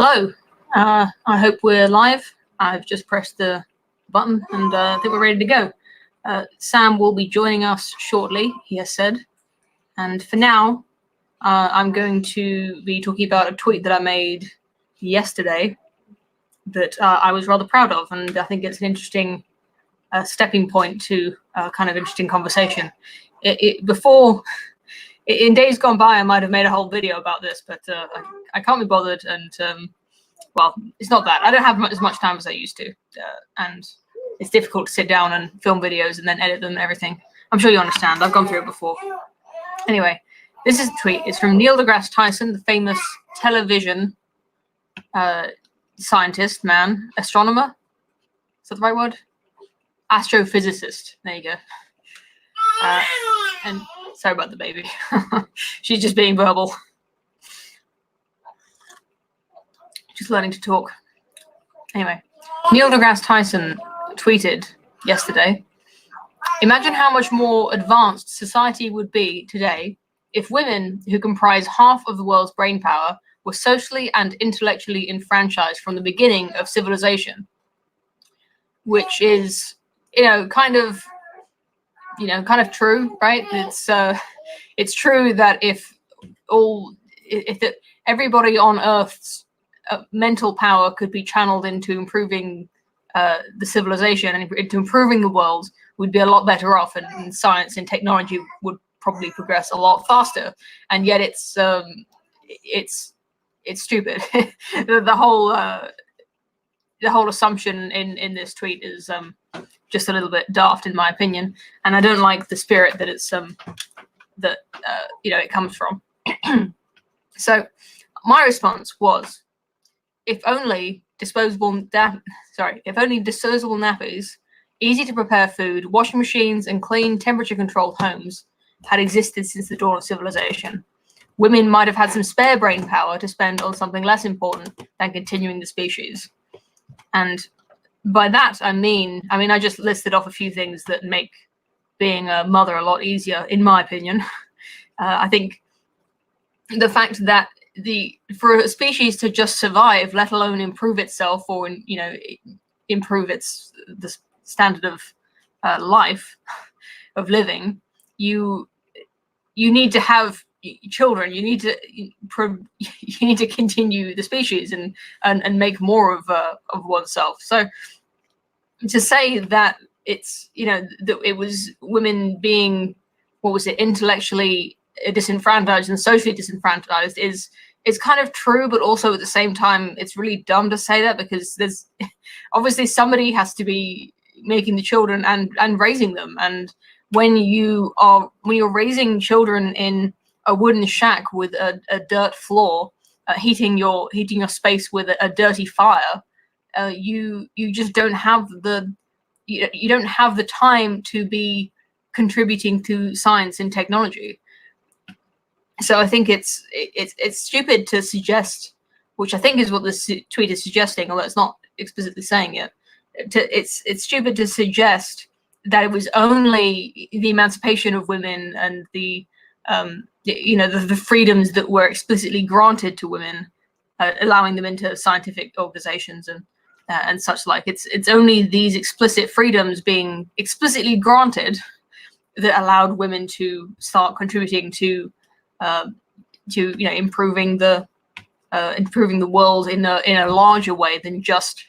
Hello, I hope we're live. I've just pressed the button and I think we're ready to go. Sam will be joining us shortly, he has said. And for now, I'm going to be talking about a tweet that I made yesterday that I was rather proud of, and I think it's an interesting stepping point to a kind of interesting conversation. In days gone by, I might have made a whole video about this, but I can't be bothered, and well, it's not that. I don't have as much time as I used to, and it's difficult to sit down and film videos and then edit them and everything. I'm sure you understand. I've gone through it before. Anyway, this is a tweet. It's from Neil Degrasse Tyson, the famous television scientist, astronomer. Is that the right word? Astrophysicist. There you go. And sorry about the baby. She's just being verbal. Just learning to talk. Anyway, Neil Degrasse Tyson tweeted yesterday, "Imagine how much more advanced society would be today if women, who comprise half of the world's brain power, were socially and intellectually enfranchised from the beginning of civilization." Which is, kind of true, right? It's true that if everybody on Earth's mental power could be channeled into improving the civilization and into improving the world, we'd be a lot better off, and science and technology would probably progress a lot faster. And yet it's stupid. the whole assumption in this tweet is just a little bit daft, in my opinion, and I don't like the spirit that it's it comes from. So my response was, if only disposable nappies, easy to prepare food, washing machines, and clean, temperature-controlled homes had existed since the dawn of civilization, women might have had some spare brain power to spend on something less important than continuing the species. And by that, I mean, I just listed off a few things that make being a mother a lot easier, in my opinion. I think the fact that for a species to just survive, let alone improve itself or improve the standard of life, of living, you need to have children. You need to continue the species and make more of oneself. So to say that it's that it was women being intellectually disenfranchised and socially disenfranchised is kind of true, but also at the same time it's really dumb to say that, because there's obviously somebody has to be making the children and raising them. And when you're raising children in a wooden shack with a dirt floor, heating your space with a dirty fire, you just don't have the time to be contributing to science and technology. So I think it's stupid to suggest, which I think is what this tweet is suggesting, although it's not explicitly saying it. It's stupid to suggest that it was only the emancipation of women and the freedoms that were explicitly granted to women, allowing them into scientific organizations and such like. It's only these explicit freedoms being explicitly granted that allowed women to start contributing to improving the world in a larger way than just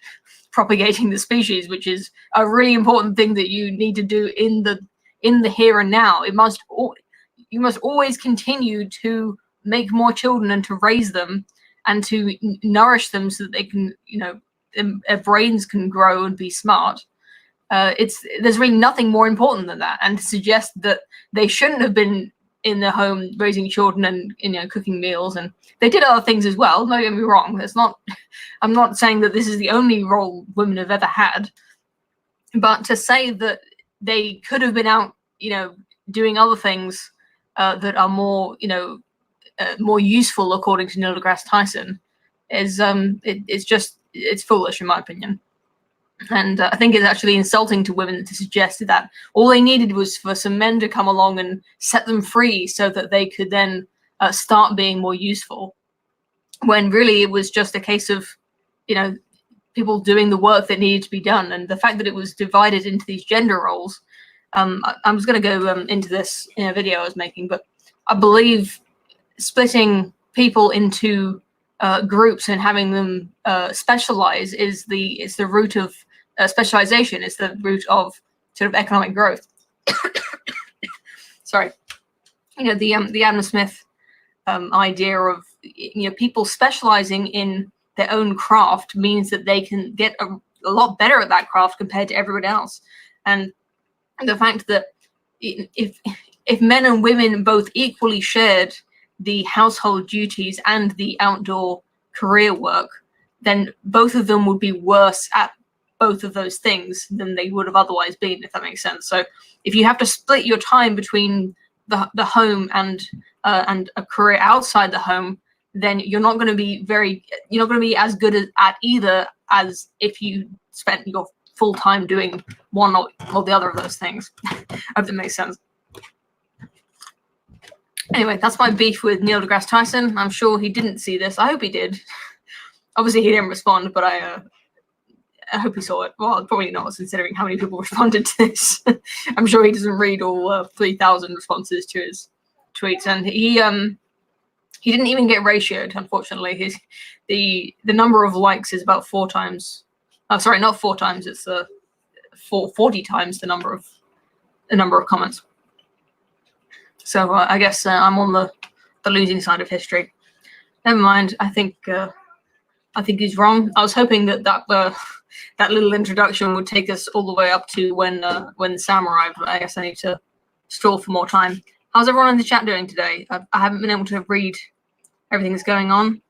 propagating the species, which is a really important thing that you need to do in the here and now. You must always continue to make more children and to raise them and to nourish them so that they can, their brains can grow and be smart. There's really nothing more important than that. And to suggest that they shouldn't have been in the home raising children and cooking meals, and they did other things as well, don't get me wrong. I'm not saying that this is the only role women have ever had, but to say that they could have been out doing other things that are more more useful, according to Neil Degrasse Tyson, is it's foolish, in my opinion. And I think it's actually insulting to women to suggest that all they needed was for some men to come along and set them free so that they could then start being more useful. when really it was just a case of, you know, people doing the work that needed to be done. And the fact that it was divided into these gender roles, I was going to go into this in a video I was making, but I believe splitting people into groups and having them specialize is the root of specialization. It's the root of sort of economic growth. Sorry, you know, the Adam Smith idea of, you know, people specializing in their own craft means that they can get a lot better at that craft compared to everyone else. And the fact that if men and women both equally shared the household duties and the outdoor career work, then both of them would be worse at both of those things than they would have otherwise been, if that makes sense. So if you have to split your time between the home and a career outside the home, then you're not going to be as good at either as if you spent your full time doing one or the other of those things. I hope that makes sense. Anyway, that's my beef with Neil Degrasse Tyson. I'm sure he didn't see this. I hope he did. Obviously, he didn't respond, but I hope he saw it. Well, probably not, considering how many people responded to this. I'm sure he doesn't read all 3,000 responses to his tweets, and he didn't even get ratioed. Unfortunately, the number of likes is about 4 times. Oh, sorry, not 4 times. It's 40 times the number of comments. So I guess I'm on the losing side of history. Never mind. I think he's wrong. I was hoping that little introduction would take us all the way up to when Sam arrived. But I guess I need to stall for more time. How's everyone in the chat doing today? I haven't been able to read everything that's going on.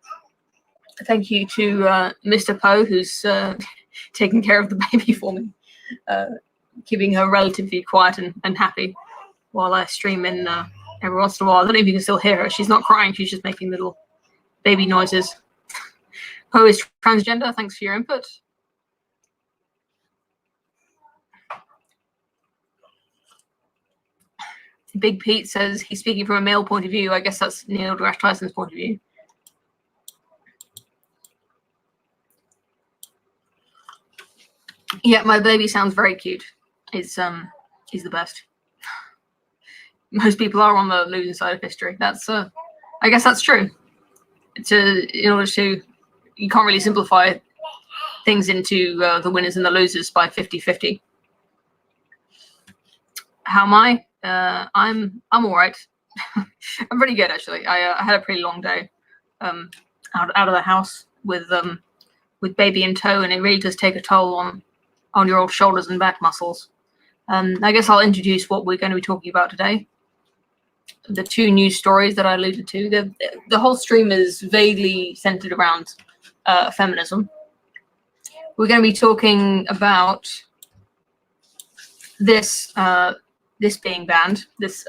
Thank you to Mr. Poe, who's taking care of the baby for me, keeping her relatively quiet and happy while I stream in every once in a while. I don't know if you can still hear her. She's not crying. She's just making little baby noises. Poe is transgender. Thanks for your input. Big Pete says he's speaking from a male point of view. I guess that's Neil Degrasse Tyson's point of view. Yeah, my baby sounds very cute. He's the best. Most people are on the losing side of history. That's I guess that's true. In order to, you can't really simplify things into the winners and the losers by 50-50. How am I? I'm all right. I'm pretty good, actually. I had a pretty long day out of the house with baby in tow, and it really does take a toll on your old shoulders and back muscles. I guess I'll introduce what we're going to be talking about today. The 2 news stories that I alluded to. The whole stream is vaguely centered around feminism. We're going to be talking about this being banned. This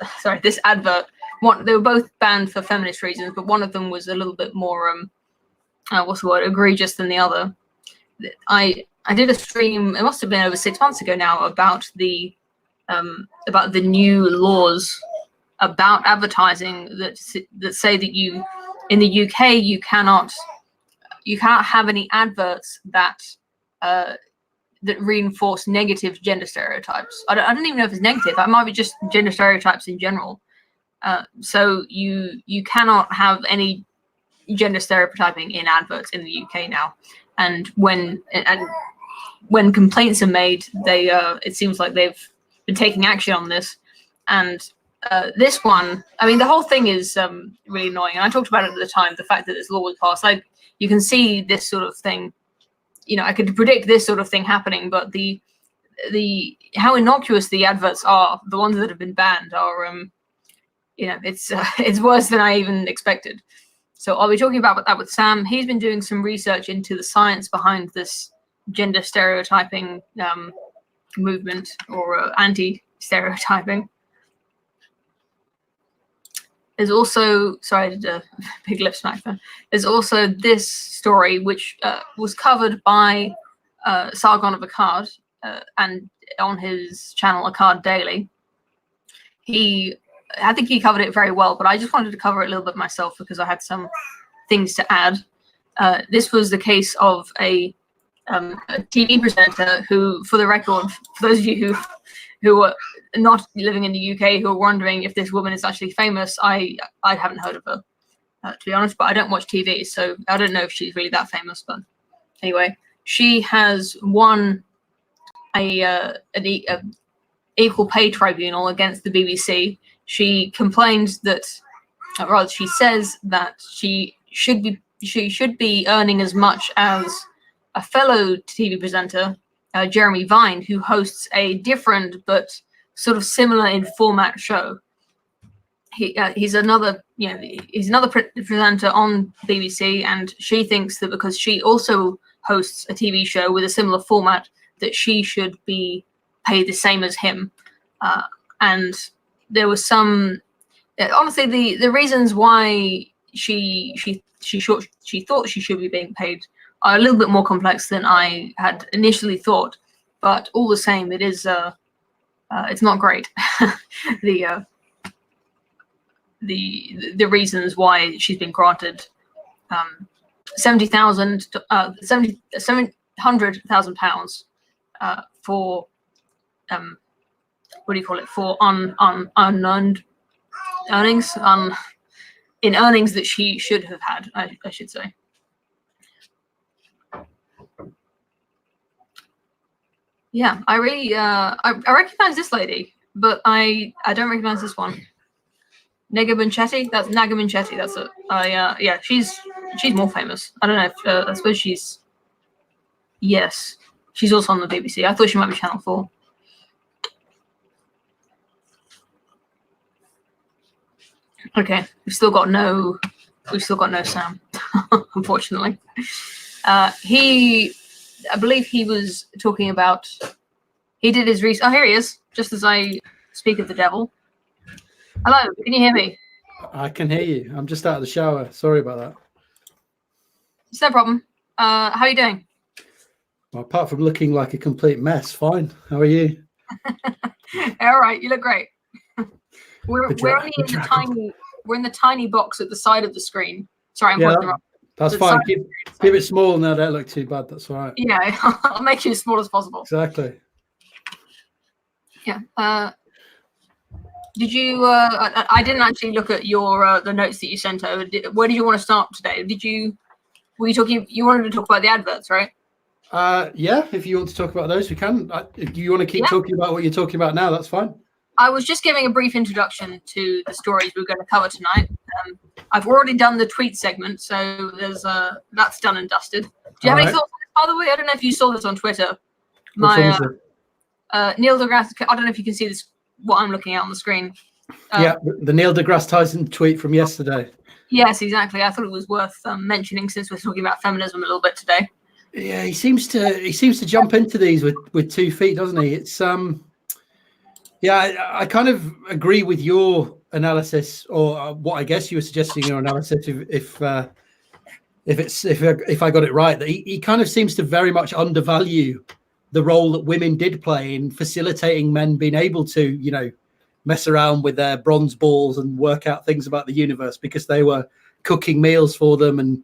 advert. They were both banned for feminist reasons, but one of them was a little bit more egregious than the other. I did a stream. It must have been over 6 months ago now about the new laws about advertising that say that you, in the UK, you cannot have any adverts that reinforce negative gender stereotypes. I don't even know if it's negative. That might be just gender stereotypes in general. So you cannot have any gender stereotyping in adverts in the UK now. And when complaints are made, it seems like they've been taking action on this. And this one, I mean, the whole thing is really annoying. And I talked about it at the time, the fact that this law was passed. You can see this sort of thing. You know, I could predict this sort of thing happening, but how innocuous the adverts are, the ones that have been banned, are it's worse than I even expected. So I'll be talking about that with Sam. He's been doing some research into the science behind this gender stereotyping movement, or anti-stereotyping. There's also, sorry, I did a big lip smack there. There's also this story, which was covered by Sargon of Akkad, and on his channel, Akkad Daily. I think he covered it very well, but I just wanted to cover it a little bit myself because I had some things to add. This was the case of a TV presenter who, for the record, for those of you who are not living in the UK who are wondering if this woman is actually famous, I haven't heard of her, to be honest, but I don't watch TV, so I don't know if she's really that famous. But anyway, she has won an Equal Pay Tribunal against the BBC. She complains that, rather, she says that she should be earning as much as a fellow TV presenter, Jeremy Vine, who hosts a different but sort of similar in format show. He's another presenter on BBC, and she thinks that because she also hosts a TV show with a similar format, that she should be paid the same as him. And there was some, honestly, the reasons why she thought she should be being paid are a little bit more complex than I had initially thought. But all the same, it is it's not great. The reasons why she's been granted £700,000 for what do you call it, for unearned earnings, in earnings that she should have had, I should say. Yeah, I really I recognize this lady, but I don't recognize this one. Naga Minchetti? That's Naga Minchetti. That's it. Yeah, she's more famous. I don't know if I suppose she's, yes, she's also on the BBC. I thought she might be Channel 4. Okay, we've still got no Sam, unfortunately. I believe he was talking about, he did his research. Oh, here he is, just as I speak of the devil. Hello, can you hear me? I can hear you. I'm just out of the shower. Sorry about that. It's no problem. How are you doing? Well, apart from looking like a complete mess, fine. How are you? All right, you look great. We're only in the tiny box at the side of the screen. Sorry, I'm pointing up. That's fine. Keep it small now. Don't look too bad. That's all right. Yeah, I'll make you as small as possible. Exactly. Yeah. Did you? I didn't actually look at your the notes that you sent over. Where did you want to start today? Were you talking? You wanted to talk about the adverts, right? Yeah. If you want to talk about those, we can. If you want to keep talking about what you're talking about now, that's fine. I was just giving a brief introduction to the stories we're going to cover tonight. I've already done the tweet segment, so there's that's done and dusted. Do you have any thoughts on this, by the way? I don't know if you saw this on Twitter. Neil Degrasse, I don't know if you can see this, what I'm looking at on the screen. Yeah, the Neil Degrasse Tyson tweet from yesterday. Yes, exactly. I thought it was worth mentioning since we're talking about feminism a little bit today. Yeah, he seems to jump into these with 2 feet, doesn't he? It's yeah, I kind of agree with your analysis, or what I guess you were suggesting your analysis. If I got it right, that he kind of seems to very much undervalue the role that women did play in facilitating men being able to, mess around with their bronze balls and work out things about the universe, because they were cooking meals for them and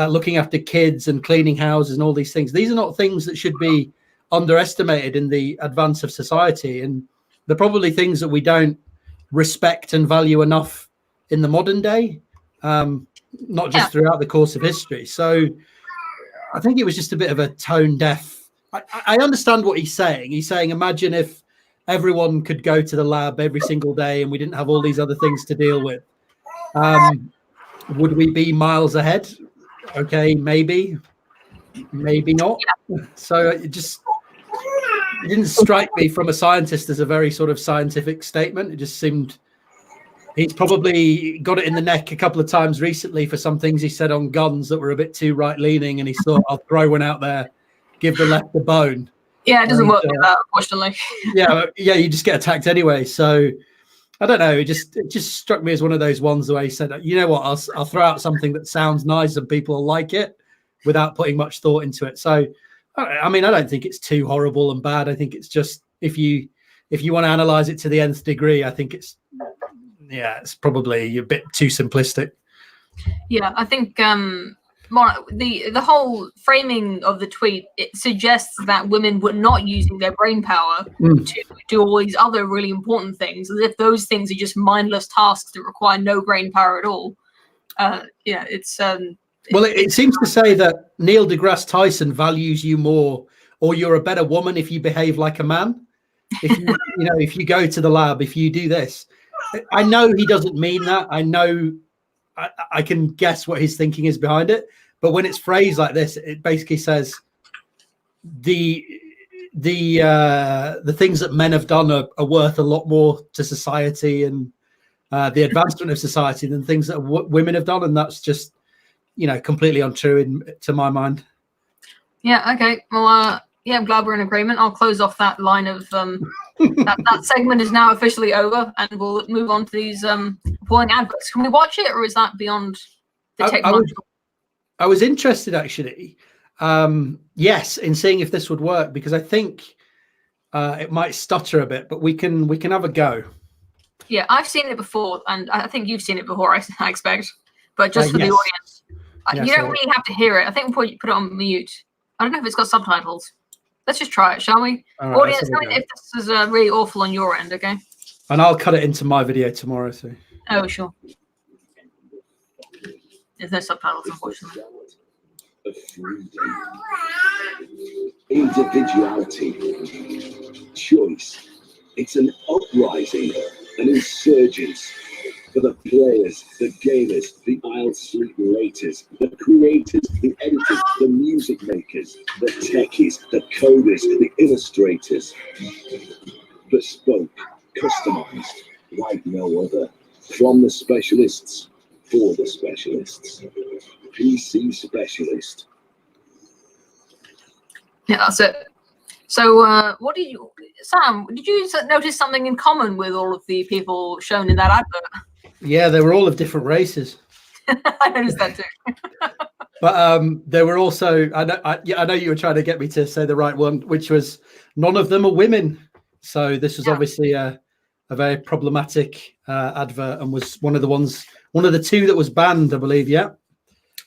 looking after kids and cleaning houses and all these things. These are not things that should be underestimated in the advance of society, and they're probably things that we don't respect and value enough in the modern day, not just throughout the course of history. So I think it was just a bit of a tone deaf. I understand what he's saying. He's saying, imagine if everyone could go to the lab every single day and we didn't have all these other things to deal with. Would we be miles ahead? Okay, maybe not. So it didn't strike me from a scientist as a very sort of scientific statement. It just seemed he's probably got it in the neck a couple of times recently for some things he said on guns that were a bit too right-leaning, and he thought, I'll throw one out there, give the left a bone. Yeah, it doesn't work like that, unfortunately. yeah, you just get attacked anyway. So I don't know. It just struck me as one of those ones where he said, you know what, I'll throw out something that sounds nice and people will like it without putting much thought into it. So I mean, I don't think it's too horrible and bad. I think it's just if you want to analyze it to the nth degree, I think it's probably a bit too simplistic. Yeah, I think the whole framing of the tweet, it suggests that women were not using their brain power to do all these other really important things, as if those things are just mindless tasks that require no brain power at all. Yeah, it's well, it seems to say that Neil deGrasse Tyson values you more, or you're a better woman if you behave like a man. If you, if you go to the lab, if you do this. I know he doesn't mean that. I know I can guess what his thinking is behind it. But when it's phrased like this, it basically says the things that men have done are worth a lot more to society and the advancement of society than things that women have done, and that's just completely untrue to my mind. Yeah. Okay. Well, yeah, I'm glad we're in agreement. I'll close off that line of that segment is now officially over, and we'll move on to these appalling adverts. Can we watch it, or is that beyond the technological? I was interested actually, yes, in seeing if this would work, because I think it might stutter a bit, but we can have a go. Yeah, I've seen it before, and I think you've seen it before, I expect. But just for the audience, you don't really have to hear it. I think we'll put it on mute. I don't know if it's got subtitles. Let's just try it, shall we? Right, audience, tell me if this is really awful on your end, okay? And I'll cut it into my video tomorrow, so. Oh, sure. There's no subtitles, unfortunately. Individuality, choice. It's an uprising, an insurgence for the players, the gamers, the I'll sleep laters, the creators, the editors, the music makers, the techies, the coders, the illustrators. Bespoke, customized, like no other. From the specialists, for the specialists. PC Specialist. Yeah, that's it. So, Sam, did you notice something in common with all of the people shown in that advert? Yeah, they were all of different races. I noticed that too. But there were also, I know you were trying to get me to say the right one, which was none of them are women. So this was obviously a very problematic advert, and was one of the two that was banned, I believe. Yeah.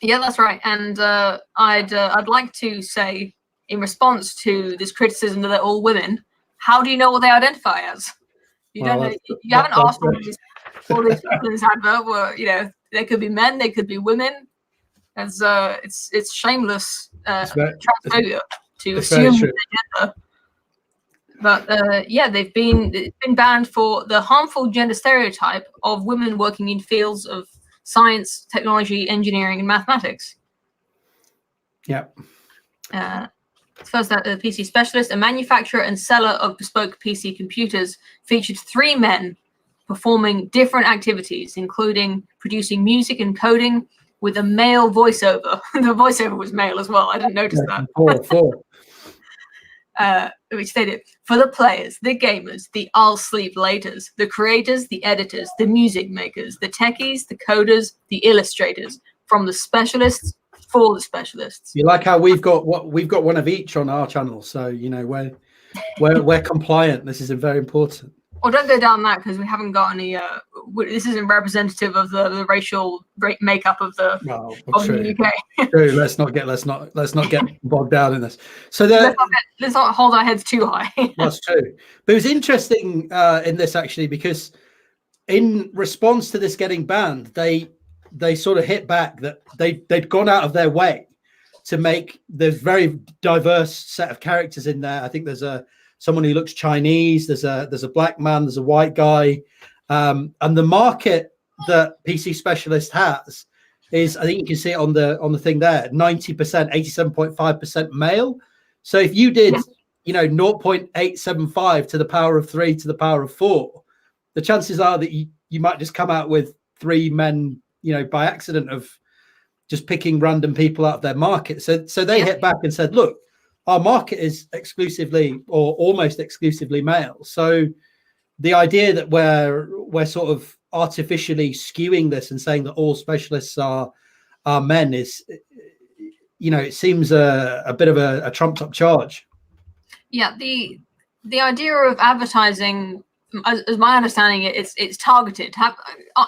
Yeah, that's right. And I'd like to say, in response to this criticism that they're all women, how do you know what they identify as? You don't know. You haven't asked all these people in this advert. Where they could be men, they could be women. As it's shameless transphobia to assume their gender. But yeah, they've been banned for the harmful gender stereotype of women working in fields of science, technology, engineering, and mathematics. Yeah. First, the PC Specialist, a manufacturer and seller of bespoke PC computers, featured 3 men performing different activities, including producing music and coding with a male voiceover. The voiceover was male as well. I didn't notice that. Four. Which stated, for the players, the gamers, the I'll sleep laters, the creators, the editors, the music makers, the techies, the coders, the illustrators, from the specialists for the specialists. You like how we've got one of each on our channel, so we're compliant. This is very important. Well, don't go down that, because we haven't got any. This isn't representative of the racial makeup of the UK. True. Let's not get bogged down in this. So let's not hold our heads too high. That's true. But it was interesting in this actually, because in response to this getting banned, they sort of hit back that they'd gone out of their way to make the very diverse set of characters in there. I think there's someone who looks Chinese, there's a black man, there's a white guy, and the market that PC Specialist has is, I think you can see it on the thing there, 90%, 87.5% male. So if you did 0.875 to the power of 3 to the power of 4, the chances are that you might just come out with 3 men, by accident of just picking random people out of their market. So they hit back and said, look, our market is exclusively or almost exclusively male. So the idea that we're sort of artificially skewing this and saying that all specialists are men is, it seems a bit of a trumped up charge. Yeah, the idea of advertising, as my understanding, it's targeted.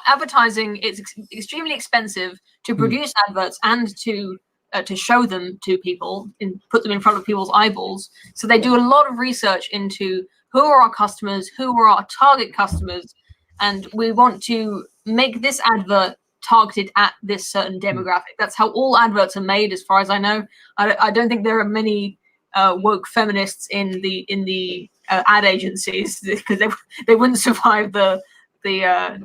Advertising, it's extremely expensive to produce adverts and to to show them to people and put them in front of people's eyeballs. So they do a lot of research into who are our customers, who are our target customers, and we want to make this advert targeted at this certain demographic. That's how all adverts are made, as far as I know. I don't think there are many woke feminists in the ad agencies, because they wouldn't survive the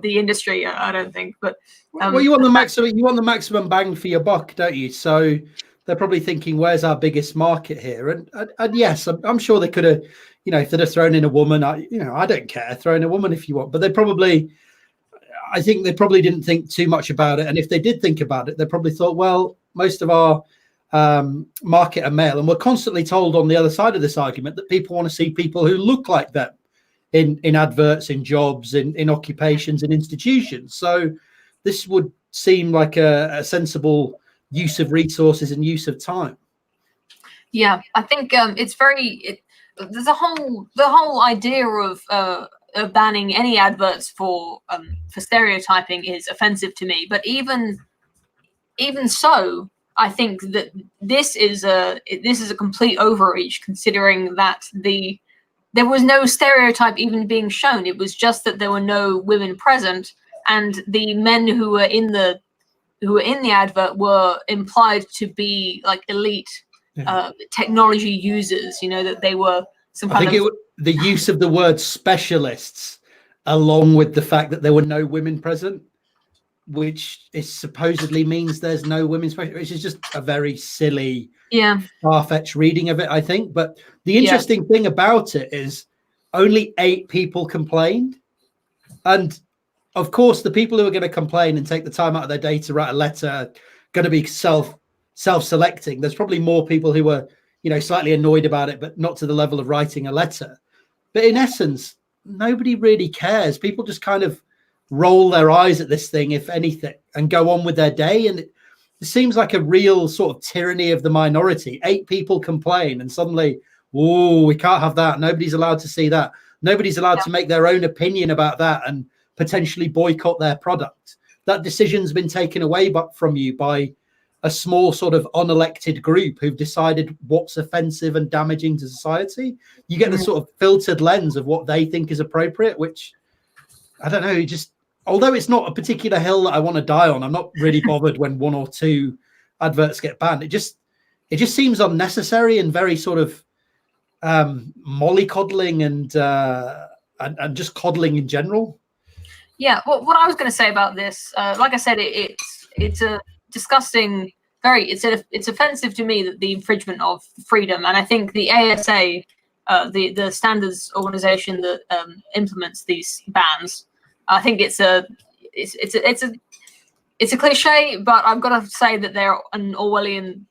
industry, I don't think. But well, you want the maximum bang for your buck, don't you? So they're probably thinking, where's our biggest market here? And yes, I'm sure they could have, if they'd have thrown in a woman, I don't care, throw in a woman if you want, but I think they probably didn't think too much about it. And if they did think about it, they probably thought, well, most of our market are male, and we're constantly told on the other side of this argument that people want to see people who look like them in adverts, in jobs, in occupations, in institutions. So this would seem like a sensible use of resources and use of time. Yeah, I think it's there's the whole idea of banning any adverts for stereotyping is offensive to me. But even so, I think that this is a complete overreach, considering that there was no stereotype even being shown. It was just that there were no women present, and the men who were in the advert were implied to be like elite technology users. That they were some kind of. The use of the word specialists, along with the fact that there were no women present, which is supposedly means there's no women specialists, which is just a very silly, far-fetched reading of it, I think. But the interesting thing about it is only 8 people complained. And of course, the people who are going to complain and take the time out of their day to write a letter are going to be self-selecting. There's probably more people who were, slightly annoyed about it, but not to the level of writing a letter. But in essence, nobody really cares. People just kind of roll their eyes at this thing, if anything, and go on with their day. And it seems like a real sort of tyranny of the minority. 8 people complain and suddenly, we can't have that. Nobody's allowed to see that. Nobody's allowed to make their own opinion about that and potentially boycott their product. That decision's been taken away from you by a small sort of unelected group who've decided what's offensive and damaging to society. You get the sort of filtered lens of what they think is appropriate, which I don't know, although it's not a particular hill that I want to die on, I'm not really bothered when 1 or 2 adverts get banned. It just seems unnecessary and very sort of mollycoddling and just coddling in general. Yeah, well, what I was going to say about this, like I said, it's a disgusting, it's offensive to me, that the infringement of freedom. And I think the ASA, the standards organization that implements these bans, I think it's a cliche, but I've got to say that they're an Orwellian,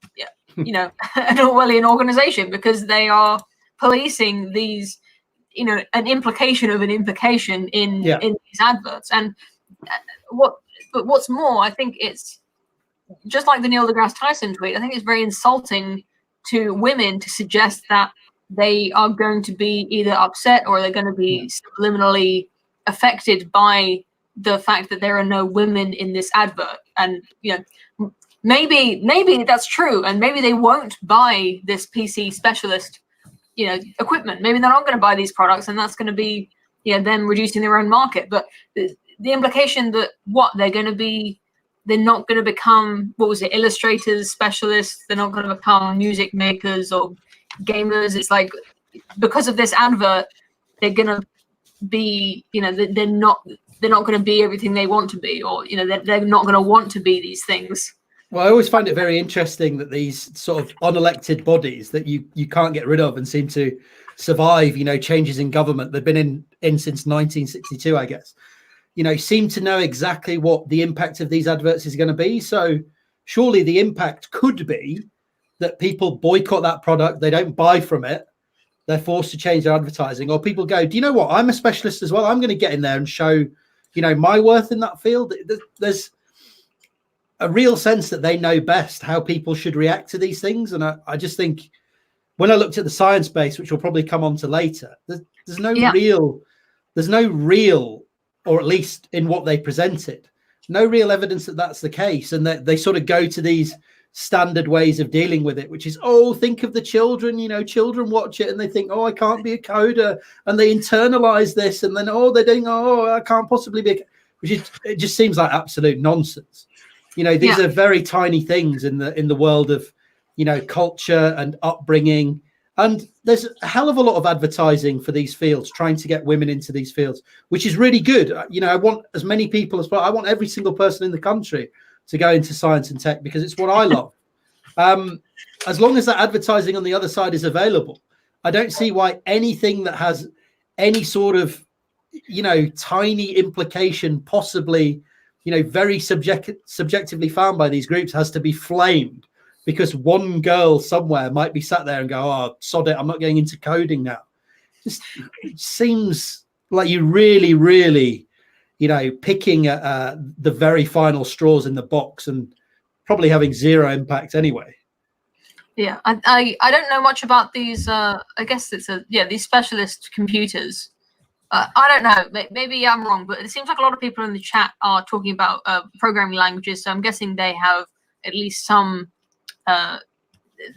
an Orwellian organization, because they are policing these, an implication of an implication in these adverts. And what's more, I think it's just like the Neil Degrasse Tyson tweet. I think it's very insulting to women to suggest that they are going to be either upset or they're going to be subliminally affected by the fact that there are no women in this advert. And maybe that's true, and maybe they won't buy this PC specialist equipment. Maybe they're not going to buy these products, and that's going to be them reducing their own market. But the implication that they're not going to become, illustrators, specialists, they're not going to become music makers or gamers. It's like, because of this advert, they're going to be, they're not going to be everything they want to be, or they're not going to want to be these things. Well, I always find it very interesting that these sort of unelected bodies that you can't get rid of and seem to survive, changes in government, they've been in since 1962, I guess, seem to know exactly what the impact of these adverts is going to be. So surely the impact could be that people boycott that product, they don't buy from it, they're forced to change their advertising, or people go, do you know what, I'm a specialist as well, I'm going to get in there and show, my worth in that field. There's a real sense that they know best how people should react to these things. And I just think, when I looked at the science base, which we'll probably come on to later, there's no real, or at least in what they presented, no real evidence that that's the case. And that they sort of go to these standard ways of dealing with it, which is, oh, think of the children, children watch it and they think, oh, I can't be a coder, and they internalize this, and then, oh, they're doing, oh, I can't possibly be it just seems like absolute nonsense. These are very tiny things in the world of culture and upbringing, and there's a hell of a lot of advertising for these fields, trying to get women into these fields, which is really good. I want as many people as possible. I want every single person in the country to go into science and tech, because it's what I love. As long as that advertising on the other side is available, I don't see why anything that has any sort of, tiny implication, possibly, very subjectively found by these groups, has to be flamed because one girl somewhere might be sat there and go, oh, sod it, I'm not getting into coding now. It seems like you really, really, picking at the very final straws in the box and probably having zero impact anyway. Yeah, I don't know much about these. I guess it's these specialist computers. I don't know. Maybe I'm wrong, but it seems like a lot of people in the chat are talking about programming languages. So I'm guessing they have at least some.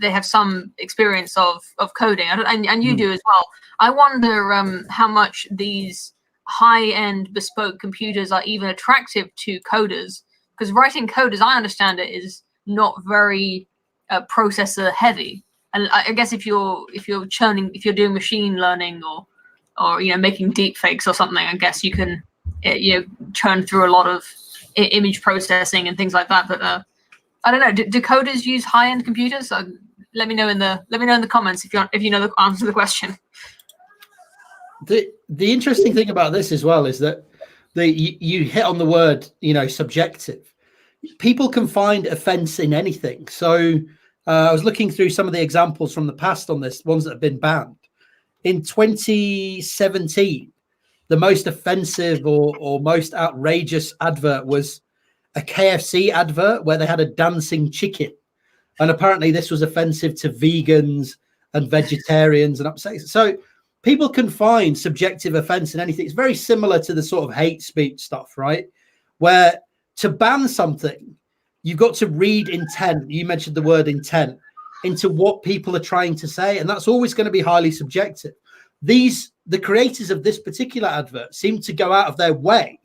They have some experience of coding, and you do as well. I wonder how much these high-end bespoke computers are even attractive to coders, because writing code, as I understand it, is not very processor heavy. And I guess if you're doing machine learning or making deep fakes or something, I guess you can churn through a lot of image processing and things like that. But I don't know. Do coders use high-end computers? Let me know in the comments if you know the answer to the question. The interesting thing about this as well is that you hit on the word, subjective. People can find offense in anything. So I was looking through some of the examples from the past on this, ones that have been banned. In 2017, the most offensive or most outrageous advert was a KFC advert where they had a dancing chicken. And apparently this was offensive to vegans and vegetarians and upset. So people can find subjective offense in anything. It's very similar to the sort of hate speech stuff, right? Where to ban something, you've got to read intent. You mentioned the word intent into what people are trying to say. And that's always going to be highly subjective. The creators of this particular advert seem to go out of their way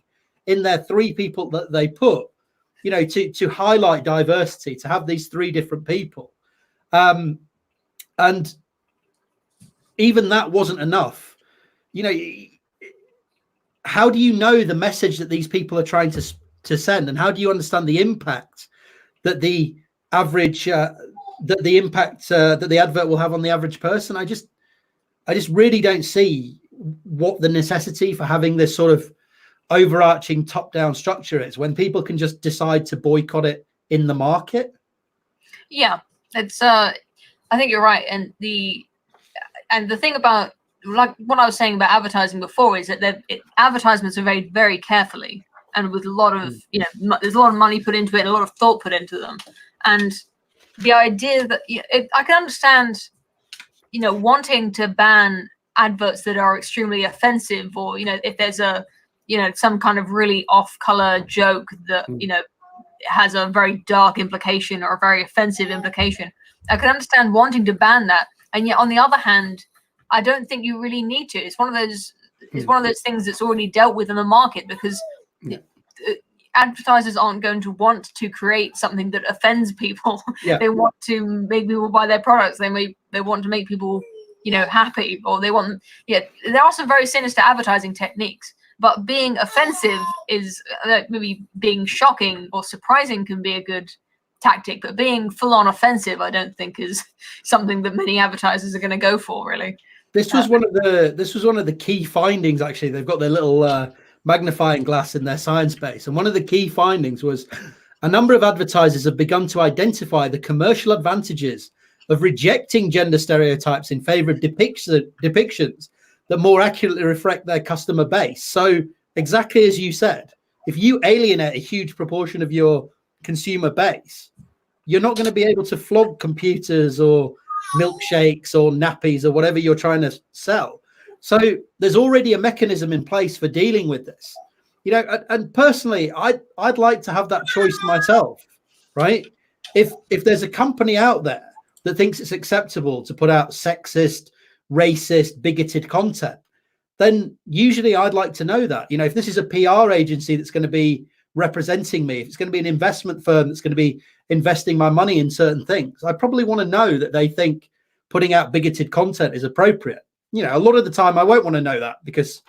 in their three people that they put, to highlight diversity, to have these three different people. And even that wasn't enough. How do you know the message that these people are trying to send, and how do you understand the impact that the average that the advert will have on the average person? I just really don't see what the necessity for having this sort of overarching top-down structure is when people can just decide to boycott it in the market. Yeah, it's I think you're right, and the thing about, like what I was saying about advertising before, is that advertisements are very, very carefully and with a lot of there's a lot of money put into it and a lot of thought put into them. And the idea that I can understand wanting to ban adverts that are extremely offensive, or if there's a some kind of really off-color joke that has a very dark implication or a very offensive implication. I can understand wanting to ban that, and yet on the other hand, I don't think you really need to. It's one of those things that's already dealt with in the market, because advertisers aren't going to want to create something that offends people. They want to make people buy their products. They want to make people happy, or they want there are some very sinister advertising techniques, but being offensive is maybe being shocking or surprising can be a good tactic, but being full-on offensive I don't think is something that many advertisers are going to go for, really. This was one of the key findings. Actually, they've got their little magnifying glass in their science base, and one of the key findings was a number of advertisers have begun to identify the commercial advantages of rejecting gender stereotypes in favor of depictions that more accurately reflect their customer base. So exactly as you said, if you alienate a huge proportion of your consumer base, you're not going to be able to flog computers or milkshakes or nappies or whatever you're trying to sell. So there's already a mechanism in place for dealing with this, and personally, I'd like to have that choice myself, right? if there's a company out there that thinks it's acceptable to put out sexist, racist, bigoted content, then usually I'd like to know that. If this is a PR agency that's going to be representing me, if it's going to be an investment firm that's going to be investing my money in certain things, I probably want to know that they think putting out bigoted content is appropriate. A lot of the time I won't want to know that because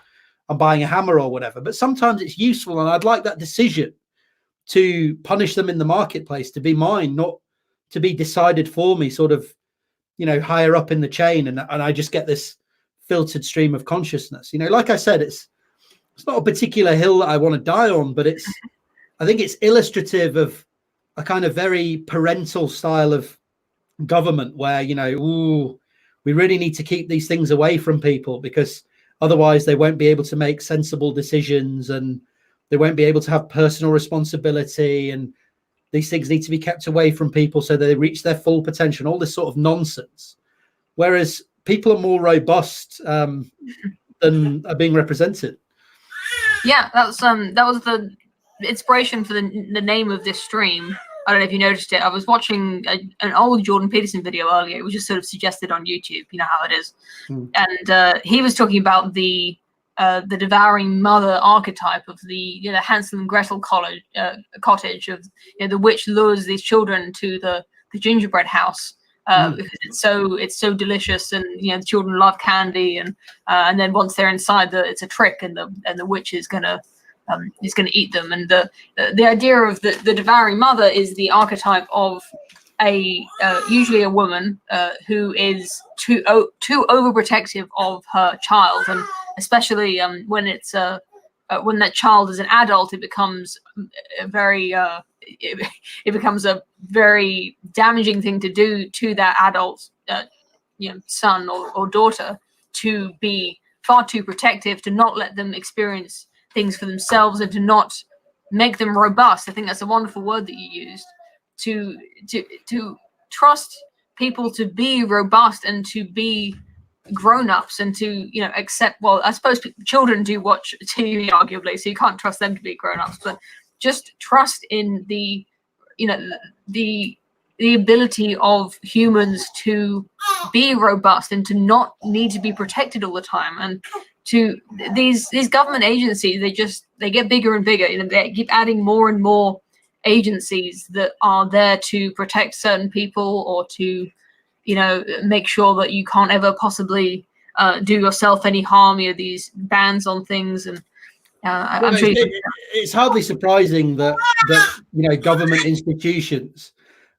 I'm buying a hammer or whatever, but sometimes it's useful, and I'd like that decision to punish them in the marketplace to be mine, not to be decided for me sort of, higher up in the chain, and I just get this filtered stream of consciousness. Like I said, it's not a particular hill that I want to die on, but I think it's illustrative of a kind of very parental style of government where, we really need to keep these things away from people because otherwise they won't be able to make sensible decisions and they won't be able to have personal responsibility, and these things need to be kept away from people so they reach their full potential, all this sort of nonsense. Whereas people are more robust than are being represented. Yeah, that was the inspiration for the name of this stream. I don't know if you noticed it. I was watching an old Jordan Peterson video earlier. It was just sort of suggested on YouTube. You know how it is. And he was talking about the devouring mother archetype of the Hansel and Gretel cottage of the witch lures these children to the gingerbread house because it's so delicious, and the children love candy, and then once they're inside, it's a trick, and the witch is gonna eat them. And the idea of the devouring mother is the archetype of usually a woman who is too overprotective of her child, and especially when it's when that child is an adult, it becomes it becomes a very damaging thing to do to that adult son or daughter, to be far too protective, to not let them experience things for themselves, and to not make them robust. I think that's a wonderful word that you used, to trust people to be robust and to be grown-ups, and to accept, well, I suppose children do watch TV arguably, so you can't trust them to be grown-ups, but just trust in the ability of humans to be robust and to not need to be protected all the time. And to these government agencies, they get bigger and bigger. They keep adding more and more agencies that are there to protect certain people, or to make sure that you can't ever possibly do yourself any harm. These bans on things, and I'm sure it's hardly surprising that government institutions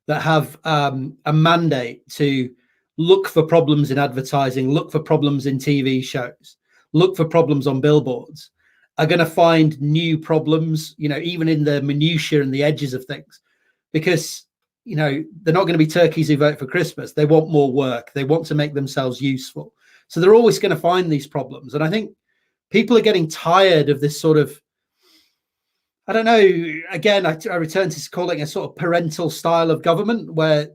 that have a mandate to look for problems in advertising, look for problems in TV shows, look for problems on billboards, are going to find new problems, even in the minutiae and the edges of things, because they're not going to be turkeys who vote for Christmas. They want more work. They want to make themselves useful. So they're always going to find these problems. And I think people are getting tired of this sort of, I don't know, again, I return to calling a sort of parental style of government where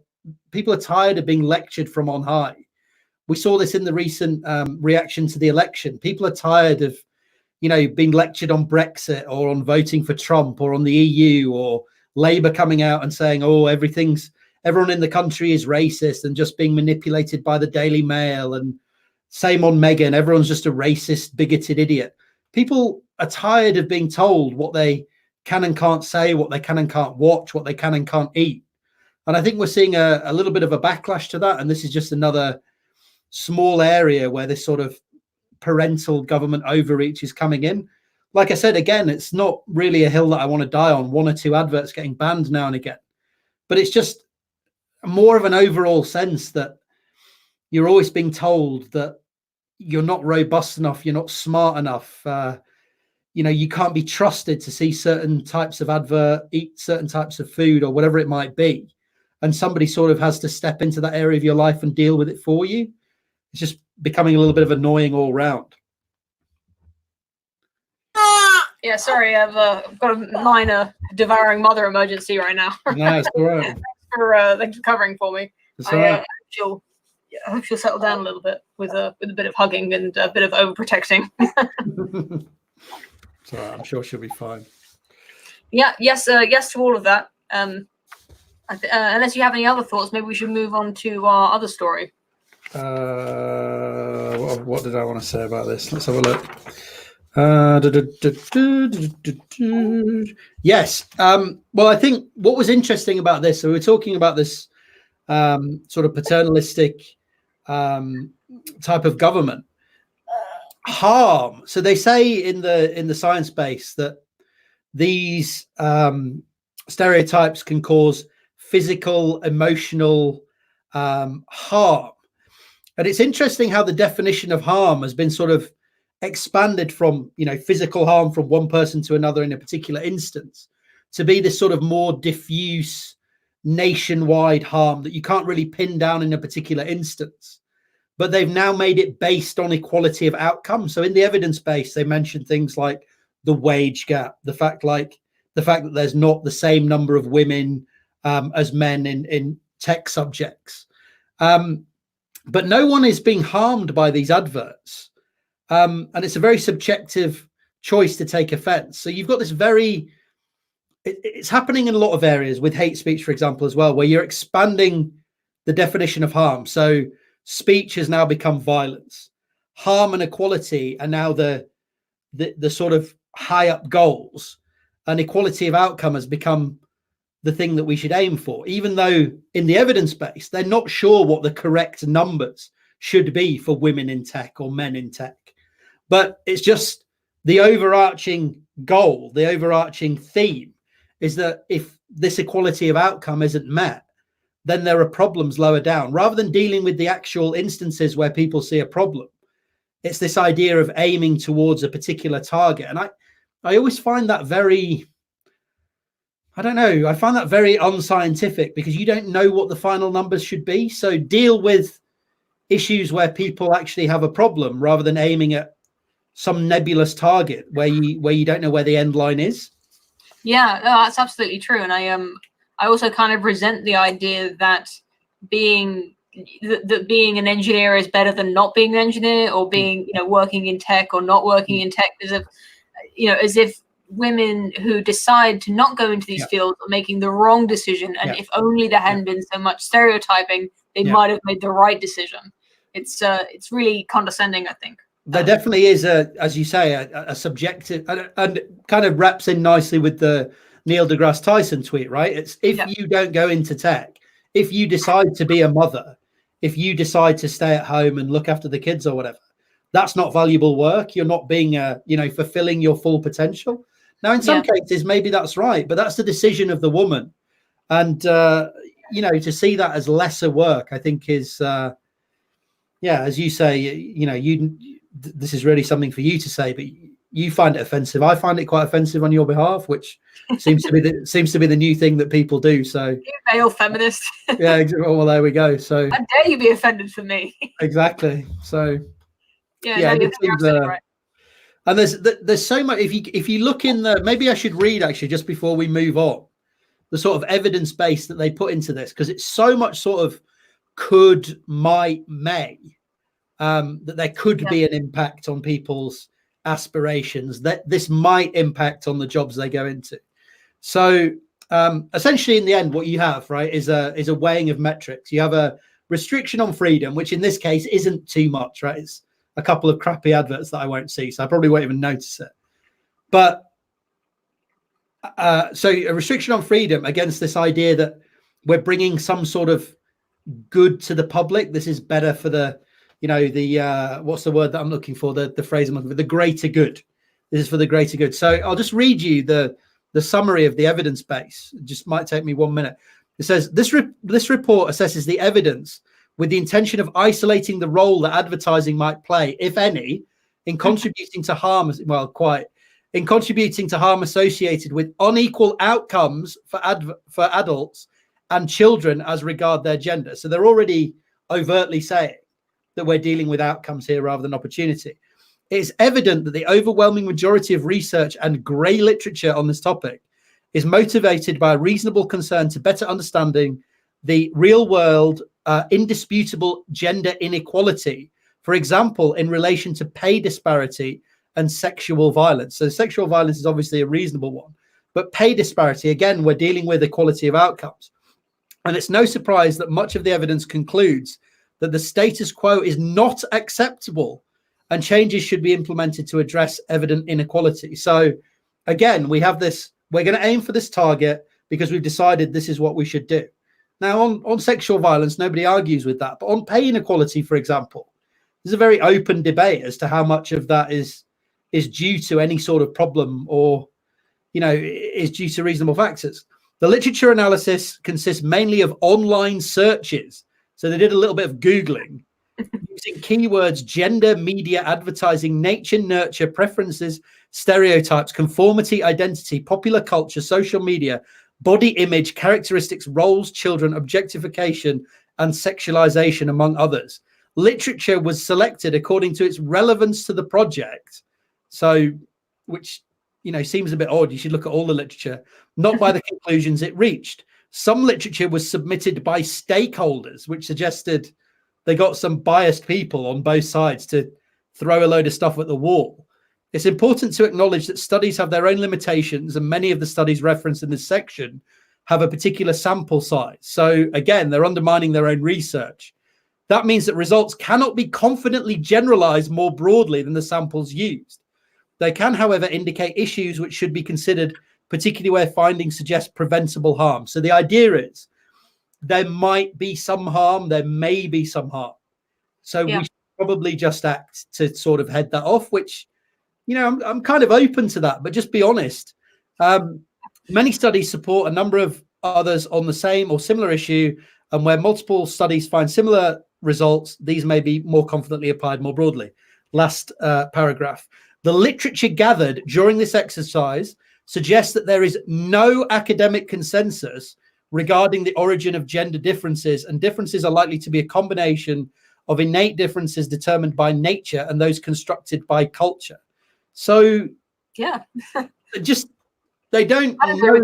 people are tired of being lectured from on high. We saw this in the recent reaction to the election. People are tired of, being lectured on Brexit, or on voting for Trump, or on the EU, or Labour coming out and saying, oh, everyone in the country is racist, and just being manipulated by the Daily Mail, and same on Meghan, everyone's just a racist, bigoted idiot. People are tired of being told what they can and can't say, what they can and can't watch, what they can and can't eat. And I think we're seeing a little bit of a backlash to that. And this is just another small area where this sort of parental government overreach is coming in. Like I said, again, it's not really a hill that I want to die on, one or two adverts getting banned now and again, but it's just more of an overall sense that you're always being told that you're not robust enough, you're not smart enough, you can't be trusted to see certain types of advert, eat certain types of food, or whatever it might be, and somebody sort of has to step into that area of your life and deal with it for you. It's just becoming a little bit of annoying all round. Yeah, sorry, I've got a minor devouring mother emergency right now. No, it's all right. Thanks for covering for me. It's all right. I hope she'll settle down a little bit with a bit of hugging and a bit of overprotecting. So I'm sure she'll be fine. Yeah, yes to all of that. Unless you have any other thoughts, maybe we should move on to our other story. What did I want to say about this? Let's have a look. Yes. Well, I think what was interesting about this, so we were talking about this sort of paternalistic type of government. Harm. So they say in the science base that these stereotypes can cause physical, emotional harm. And it's interesting how the definition of harm has been sort of expanded from, physical harm from one person to another in a particular instance to be this sort of more diffuse nationwide harm that you can't really pin down in a particular instance. But they've now made it based on equality of outcome. So in the evidence base, they mentioned things like the wage gap, the fact that there's not the same number of women as men in tech subjects. But no one is being harmed by these adverts. And it's a very subjective choice to take offense. So you've got this it's happening in a lot of areas with hate speech, for example, as well, where you're expanding the definition of harm. So speech has now become violence. Harm and equality are now the sort of high up goals, and equality of outcome has become the thing that we should aim for, even though in the evidence base, they're not sure what the correct numbers should be for women in tech or men in tech. But it's just the overarching goal, the overarching theme is that if this equality of outcome isn't met, then there are problems lower down. Rather than dealing with the actual instances where people see a problem, it's this idea of aiming towards a particular target. And I always find that very, I don't know, I find that very unscientific, because you don't know what the final numbers should be. So deal with issues where people actually have a problem rather than aiming at some nebulous target where you don't know where the end line is. Yeah, no, that's absolutely true. And I also kind of resent the idea that being an engineer is better than not being an engineer, or being, working in tech or not working in tech, as if women who decide to not go into these fields are making the wrong decision. And if only there hadn't been so much stereotyping, they might have made the right decision. It's really condescending, I think. There definitely is as you say, a subjective, and kind of wraps in nicely with the Neil Degrasse Tyson tweet, right? It's if you don't go into tech, if you decide to be a mother, if you decide to stay at home and look after the kids or whatever, that's not valuable work. You're not being, fulfilling your full potential. Now, in some cases, maybe that's right, but that's the decision of the woman. And, to see that as lesser work, I think is, as you say, this is really something for you to say, but you find it offensive. I find it quite offensive on your behalf, which seems to be the new thing that people do. So you male feminist. Yeah, well, there we go. So how dare you be offended for me? Exactly. So you're absolutely right. And there's so much. If you look in maybe I should read actually just before we move on, the sort of evidence base that they put into this, because it's so much sort of could, might, may, that there could be an impact on people's aspirations, that this might impact on the jobs they go into. So essentially in the end, what you have, right, is a weighing of metrics. You have a restriction on freedom, which in this case isn't too much, right? It's a couple of crappy adverts that I won't see, so I probably won't even notice it. But so a restriction on freedom against this idea that we're bringing some sort of good to the public. This is better for the, what's the word that I'm looking for? The phrase I'm looking for, the greater good. This is for the greater good. So I'll just read you the summary of the evidence base. It just might take me 1 minute. It says, this report assesses the evidence with the intention of isolating the role that advertising might play, if any, in contributing to harm, in contributing to harm associated with unequal outcomes for adults and children as regard their gender. So they're already overtly saying that we're dealing with outcomes here rather than opportunity. It is evident that the overwhelming majority of research and grey literature on this topic is motivated by a reasonable concern to better understanding the real world indisputable gender inequality, for example, in relation to pay disparity and sexual violence. So sexual violence is obviously a reasonable one, but pay disparity, again, we're dealing with equality of outcomes. And it's no surprise that much of the evidence concludes that the status quo is not acceptable and changes should be implemented to address evident inequality. So again, we have this, we're going to aim for this target because we've decided this is what we should do. Now, on sexual violence, nobody argues with that. But on pay inequality, for example, there's a very open debate as to how much of that is due to any sort of problem or, is due to reasonable factors. The literature analysis consists mainly of online searches. So they did a little bit of Googling using keywords: gender, media, advertising, nature, nurture, preferences, stereotypes, conformity, identity, popular culture, social media, body image, characteristics, roles, children, objectification, and sexualization, among others. Literature was selected according to its relevance to the project. So, which, seems a bit odd. You should look at all the literature, not by the conclusions it reached. Some literature was submitted by stakeholders, which suggested they got some biased people on both sides to throw a load of stuff at the wall. It's important to acknowledge that studies have their own limitations, and many of the studies referenced in this section have a particular sample size. So again, they're undermining their own research. That means that results cannot be confidently generalized more broadly than the samples used. They can, however, indicate issues which should be considered, particularly where findings suggest preventable harm. So the idea is there might be some harm, there may be some harm. So we should probably just act to sort of head that off, which, I'm kind of open to that, but just be honest. Many studies support a number of others on the same or similar issue, and where multiple studies find similar results, these may be more confidently applied more broadly. Last paragraph. The literature gathered during this exercise suggests that there is no academic consensus regarding the origin of gender differences, and differences are likely to be a combination of innate differences determined by nature and those constructed by culture. So, they don't know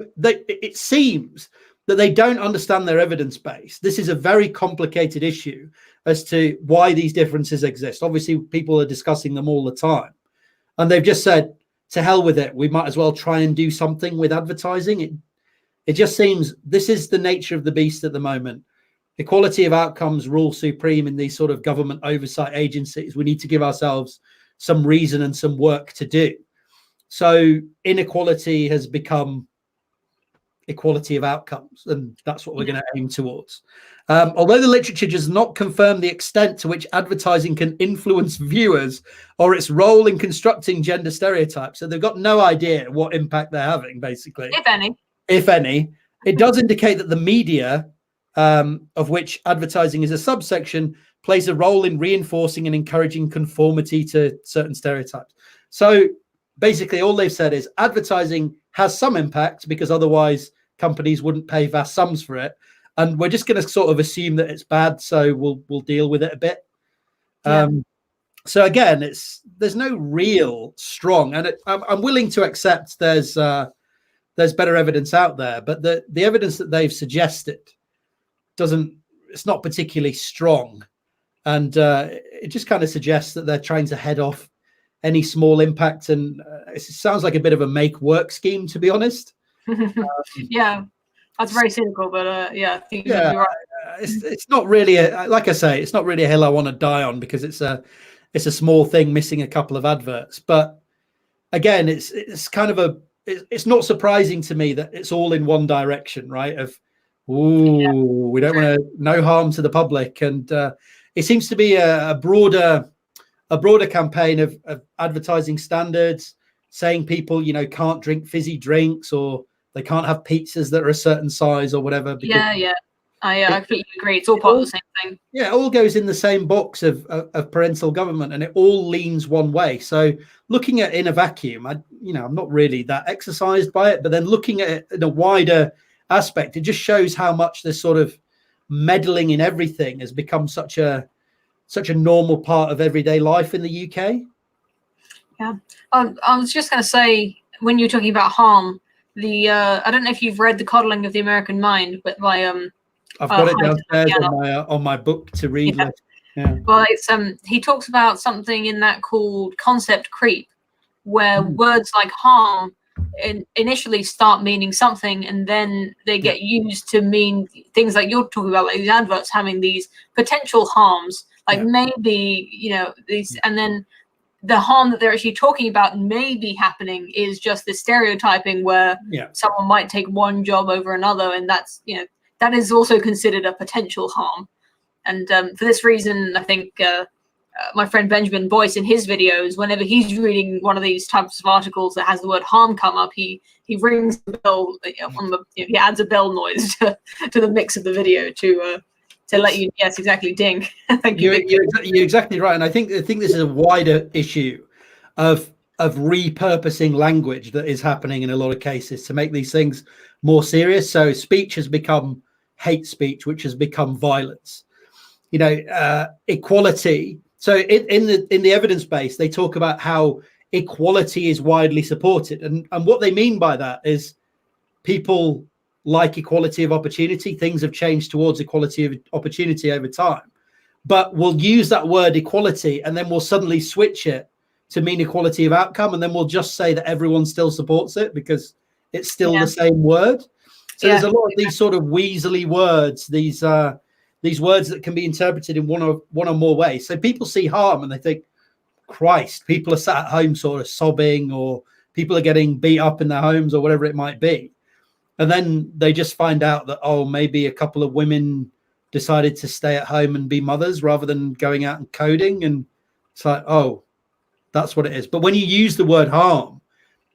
it seems that they don't understand their evidence base. This is a very complicated issue as to why these differences exist. Obviously, people are discussing them all the time. And they've just said, to hell with it. We might as well try and do something with advertising. It just seems this is the nature of the beast at the moment. Equality of outcomes rule supreme in these sort of government oversight agencies. We need to give ourselves some reason and some work to do. So inequality has become equality of outcomes, and that's what we're going to aim towards. Although the literature does not confirm the extent to which advertising can influence viewers or its role in constructing gender stereotypes, so they've got no idea what impact they're having, basically. If any. It does indicate that the media, of which advertising is a subsection, plays a role in reinforcing and encouraging conformity to certain stereotypes. So basically all they've said is advertising has some impact because otherwise companies wouldn't pay vast sums for it. And we're just going to sort of assume that it's bad, so we'll deal with it a bit. So again, there's no real strong, and I'm willing to accept there's better evidence out there, but the evidence that they've suggested it's not particularly strong, and it just kind of suggests that they're trying to head off any small impact, and it sounds like a bit of a make work scheme, to be honest. That's very cynical, but I think you're right. It's not really like I say, it's not really a hill I want to die on, because it's a small thing missing a couple of adverts. But again, it's kind of it's not surprising to me that it's all in one direction, right? We don't want no harm to the public, and it seems to be a broader campaign of advertising standards, saying people can't drink fizzy drinks, or they can't have pizzas that are a certain size or whatever. I completely agree. It's all part of the same thing. Yeah, it all goes in the same box of parental government, and it all leans one way. So looking at it in a vacuum, I'm not really that exercised by it, but then looking at it in a wider aspect, it just shows how much this sort of meddling in everything has become such a normal part of everyday life in the UK. Yeah. I was just going to say, when you were talking about harm, I don't know if you've read The Coddling of the American Mind, but by I've got it downstairs on my book to read. Well, it's he talks about something in that called concept creep, where words like harm initially start meaning something, and then they get used to mean things like you're talking about, like these adverts having these potential harms, like maybe, you know, these, and then the harm that they're actually talking about may be happening is just the stereotyping where someone might take one job over another, and that's, you know, that is also considered a potential harm. And for this reason, I think my friend Benjamin Boyce, in his videos, whenever he's reading one of these types of articles that has the word harm come up, he rings the bell on the, he adds a bell noise to the mix of the video to let you, yes, exactly, ding. Thank you. You're exactly right, and I think this is a wider issue of repurposing language that is happening in a lot of cases to make these things more serious. So speech has become hate speech, which has become violence. You know, equality. So in the evidence base, they talk about how equality is widely supported, and what they mean by that is people like equality of opportunity. Things have changed towards equality of opportunity over time, but we'll use that word equality and then we'll suddenly switch it to mean equality of outcome, and then we'll just say that everyone still supports it because it's still the same word. So there's a lot of these sort of weaselly words, these words that can be interpreted in one or more ways. So people see harm and they think, Christ, people are sat at home sort of sobbing, or people are getting beat up in their homes, or whatever it might be. And then they just find out that, oh, maybe a couple of women decided to stay at home and be mothers rather than going out and coding. And it's like, oh, that's what it is. But when you use the word harm,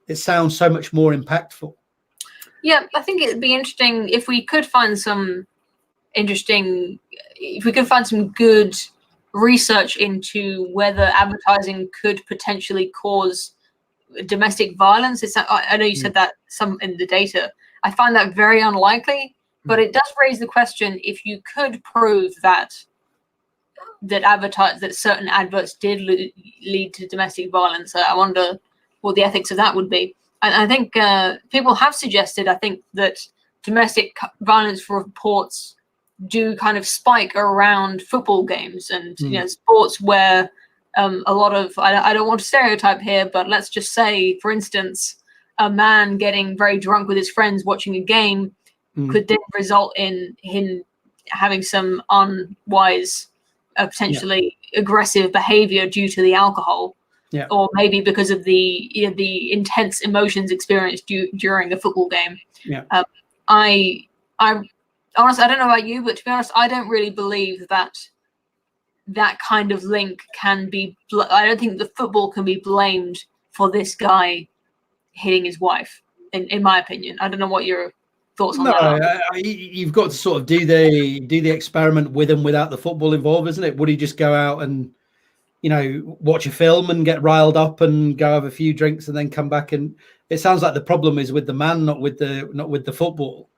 it sounds so much more impactful. Yeah, I think it'd be interesting if we could find some good research into whether advertising could potentially cause domestic violence. I know you said that some in the data. I find that very unlikely, but it does raise the question: if you could prove that certain adverts did lead to domestic violence, I wonder what the ethics of that would be. And I think people have suggested, I think, that domestic violence reports do kind of spike around football games and you know, sports where a lot of, I don't want to stereotype here, but let's just say, for instance, a man getting very drunk with his friends watching a game could then result in him having some unwise, potentially aggressive behavior due to the alcohol, or maybe because of the intense emotions experienced during a football game. I honestly, I don't know about you, but to be honest, I don't really believe that kind of link can be. I don't think the football can be blamed for this guy hitting his wife. In my opinion, I don't know what your thoughts on that are. You've got to sort of do the experiment with and without the football involved, isn't it? Would he just go out and, you know, watch a film and get riled up and go have a few drinks and then come back? And it sounds like the problem is with the man, not with the football.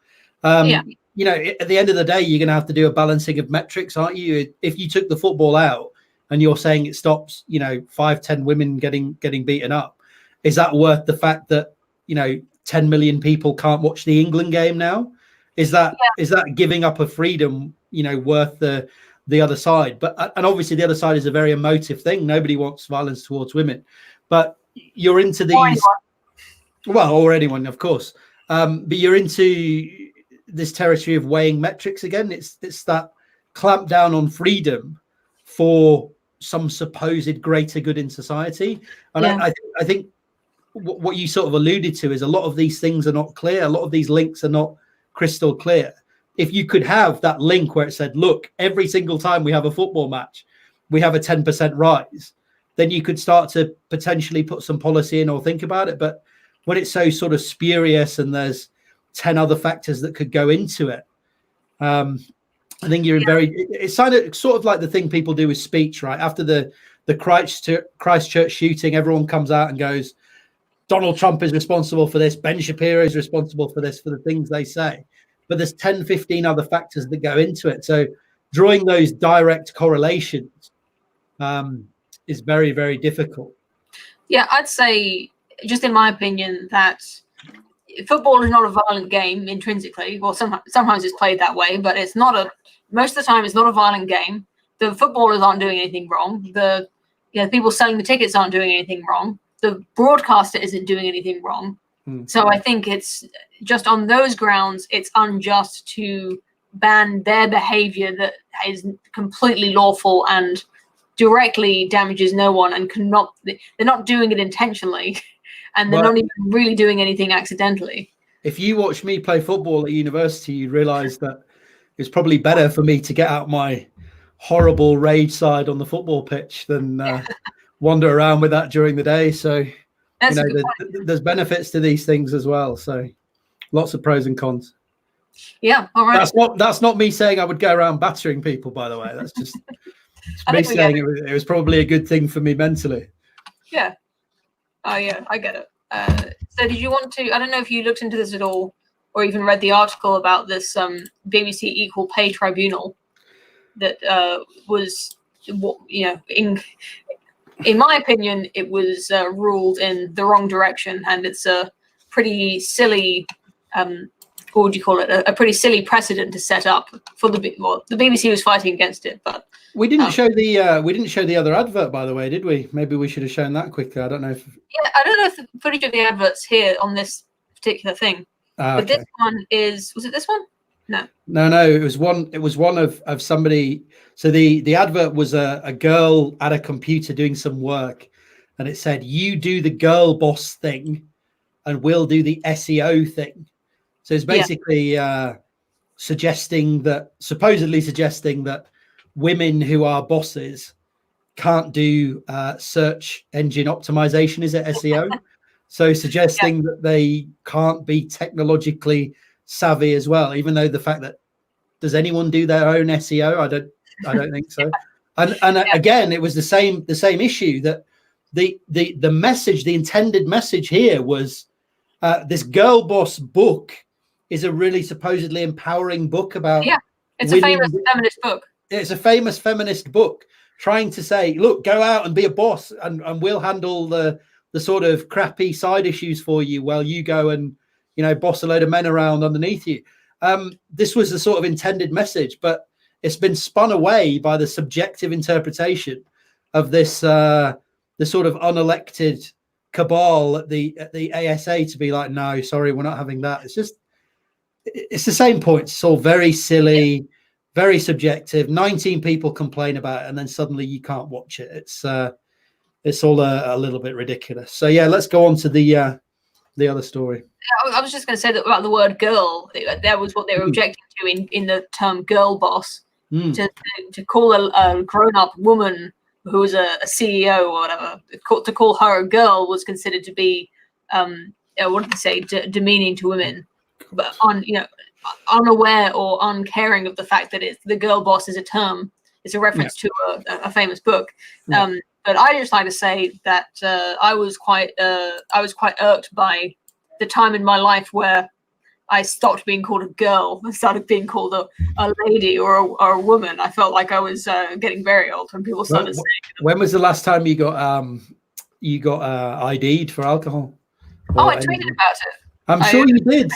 You know, at the end of the day, you're going to have to do a balancing of metrics, aren't you? If you took the football out and you're saying it stops, you know, 5-10 women getting beaten up, is that worth the fact that, you know, 10 million people can't watch the England game now? Is that giving up a freedom, you know, worth the other side? But and obviously the other side is a very emotive thing. Nobody wants violence towards women, but you're into these, or anyone, of course. But you're into this territory of weighing metrics again. It's that clamp down on freedom for some supposed greater good in society. And I think what you sort of alluded to is a lot of these things are not clear. A lot of these links are not crystal clear. If you could have that link where it said, look, every single time we have a football match, we have a 10% rise, then you could start to potentially put some policy in or think about it. But when it's so sort of spurious and there's 10 other factors that could go into it, I think you're it's sort of like the thing people do with speech, right? After the Christchurch shooting, everyone comes out and goes, Donald Trump is responsible for this, Ben Shapiro is responsible for this, for the things they say. But there's 10, 15 other factors that go into it. So drawing those direct correlations is very, very difficult. Yeah, I'd say, just in my opinion, that football is not a violent game intrinsically. Well, sometimes it's played that way, but it's not most of the time it's not a violent game. The footballers aren't doing anything wrong. The people selling the tickets aren't doing anything wrong. The broadcaster isn't doing anything wrong. So I think it's just on those grounds, it's unjust to ban their behavior that is completely lawful and directly damages no one, and they're not doing it intentionally, and they're not even really doing anything accidentally. If you watch me play football at university, you realize that it's probably better for me to get out my horrible rage side on the football pitch than wander around with that during the day. So there's benefits to these things as well. So lots of pros and cons. Yeah, all right. That's not me saying I would go around battering people, by the way. That's just me saying it was probably a good thing for me mentally. Yeah. Oh yeah, I get it. So did you want to, I don't know if you looked into this at all or even read the article about this BBC Equal Pay Tribunal that was, in my opinion, it was ruled in the wrong direction, and it's a pretty silly, what would you call it? A pretty silly precedent to set up for the BBC was fighting against it, but we didn't show the other advert, by the way, did we? Maybe we should have shown that quickly. I don't know if. Yeah, I don't know if the footage of the adverts here on this particular thing, but this one was it this one? No. It was one of somebody. So the advert was a girl at a computer doing some work, and it said, "You do the girl boss thing, and we'll do the SEO thing." So it's basically supposedly suggesting that women who are bosses can't do search engine optimization. Is it SEO? So suggesting that they can't be technologically savvy as well, even though the fact that does anyone do their own SEO? I don't think so. And again, it was the same issue that the message, the intended message here was this girl boss book is a really supposedly empowering book about it's a famous feminist book. It's a famous feminist book trying to say, look, go out and be a boss, and we'll handle the sort of crappy side issues for you while you go and boss a load of men around underneath you. This was the sort of intended message, but it's been spun away by the subjective interpretation of this the sort of unelected cabal at the ASA to be like, no, sorry, we're not having that. It's the same point. It's all very silly, very subjective. 19 people complain about it, and then suddenly you can't watch it. It's all a little bit ridiculous. So yeah, let's go on to the other story. I was just going to say that about the word girl. That was what they were objecting to in the term girl boss. To call a grown-up woman who was a CEO or whatever, to call her a girl was considered to be, what did they say, demeaning to women, but unaware or uncaring of the fact that the girl boss is a term. It's a reference to a famous book. But I just like to say that I was quite irked by the time in my life where I stopped being called a girl and started being called a lady or a woman. I felt like I was getting very old when people started saying. When was the last time you got ID'd for alcohol? Oh, I tweeted about it. I'm sure you did.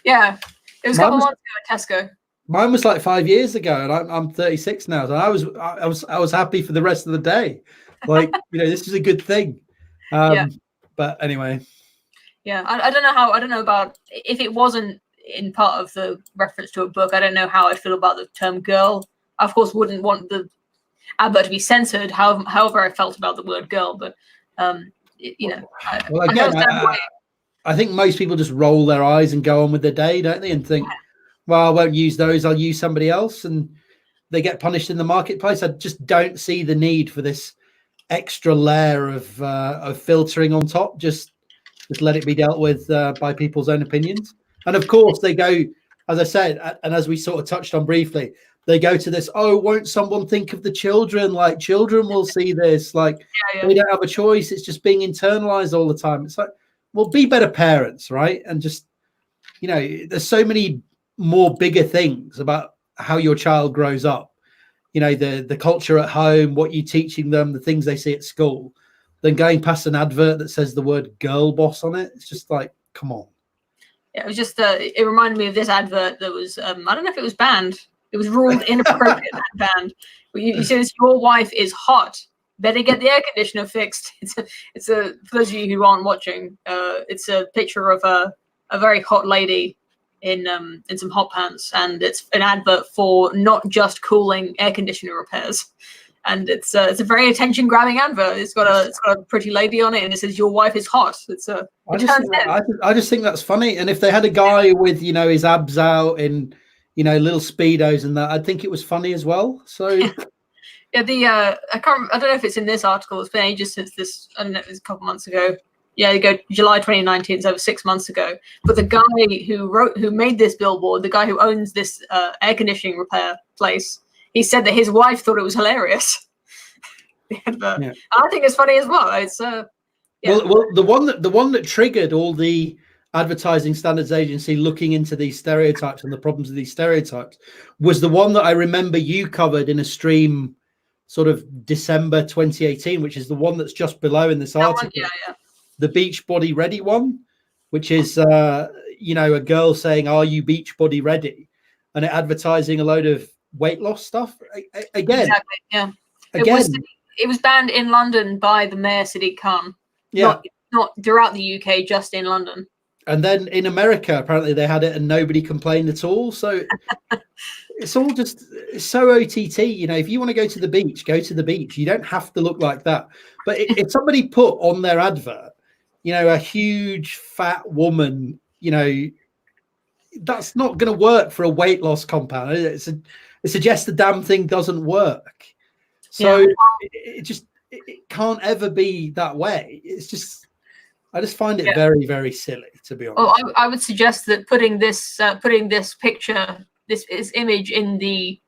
Yeah, it was a couple months ago at Tesco. Mine was like 5 years ago, and I'm 36 now, and I was happy for the rest of the day. Like, this is a good thing. But anyway. Yeah, I don't know about if it wasn't in part of the reference to a book. I don't know how I feel about the term girl. I, of course, wouldn't want the advert to be censored. However, I felt about the word girl, but I think most people just roll their eyes and go on with their day, don't they? And think, well, I won't use those. I'll use somebody else, and they get punished in the marketplace. I just don't see the need for this extra layer of filtering on top. Just let it be dealt with by people's own opinions. And of course, they go, as I said, and as we sort of touched on briefly, they go to this, oh, won't someone think of the children? Like, children will see this. Like, they don't have a choice. It's just being internalized all the time. It's like, well, be better parents, right? And just, there's so many more bigger things about how your child grows up. The culture at home, what you're teaching them, the things they see at school, than going past an advert that says the word girl boss on it. It's just like, come on. Yeah, it was just, it reminded me of this advert that was, I don't know if it was banned. It was ruled inappropriate and banned. You say this, your wife is hot. better get the air conditioner fixed. It's a for those of you who aren't watching, it's a picture of a very hot lady in some hot pants, and it's an advert for not just cooling air conditioner repairs. And it's a very attention grabbing advert. It's got a pretty lady on it, and it says your wife is hot. I just think that's funny. And if they had a guy with his abs out in little speedos and that, I'd think it was funny as well. So yeah, I don't know if it's in this article. It's been ages since this. I don't know, it was a couple months ago. Yeah, you go July 2019, it's over 6 months ago. But the guy who made this billboard, the guy who owns this air conditioning repair place, he said that his wife thought it was hilarious. The advert. Yeah. I think it's funny as well. It's yeah. Well, the one that triggered all the advertising standards agency looking into these stereotypes and the problems of these stereotypes was the one that I remember you covered in a stream sort of December 2018, which is the one that's just below in this article. Yeah. The beach body ready one, which is a girl saying, "Are you beach body ready?" and advertising a load of weight loss stuff. Again, exactly. Yeah. Again, it was banned in London by the mayor Sadiq Khan. Yeah. Not throughout the UK, just in London. And then in America, apparently they had it and nobody complained at all. So it's all just so OTT. If you want to go to the beach, go to the beach. You don't have to look like that. But if somebody put on their advert, a huge fat woman, that's not going to work for a weight loss compound. It suggests the damn thing doesn't work. So it can't ever be that way. I just find it very, very silly, to be honest. Well, I would suggest that putting this picture, this image in the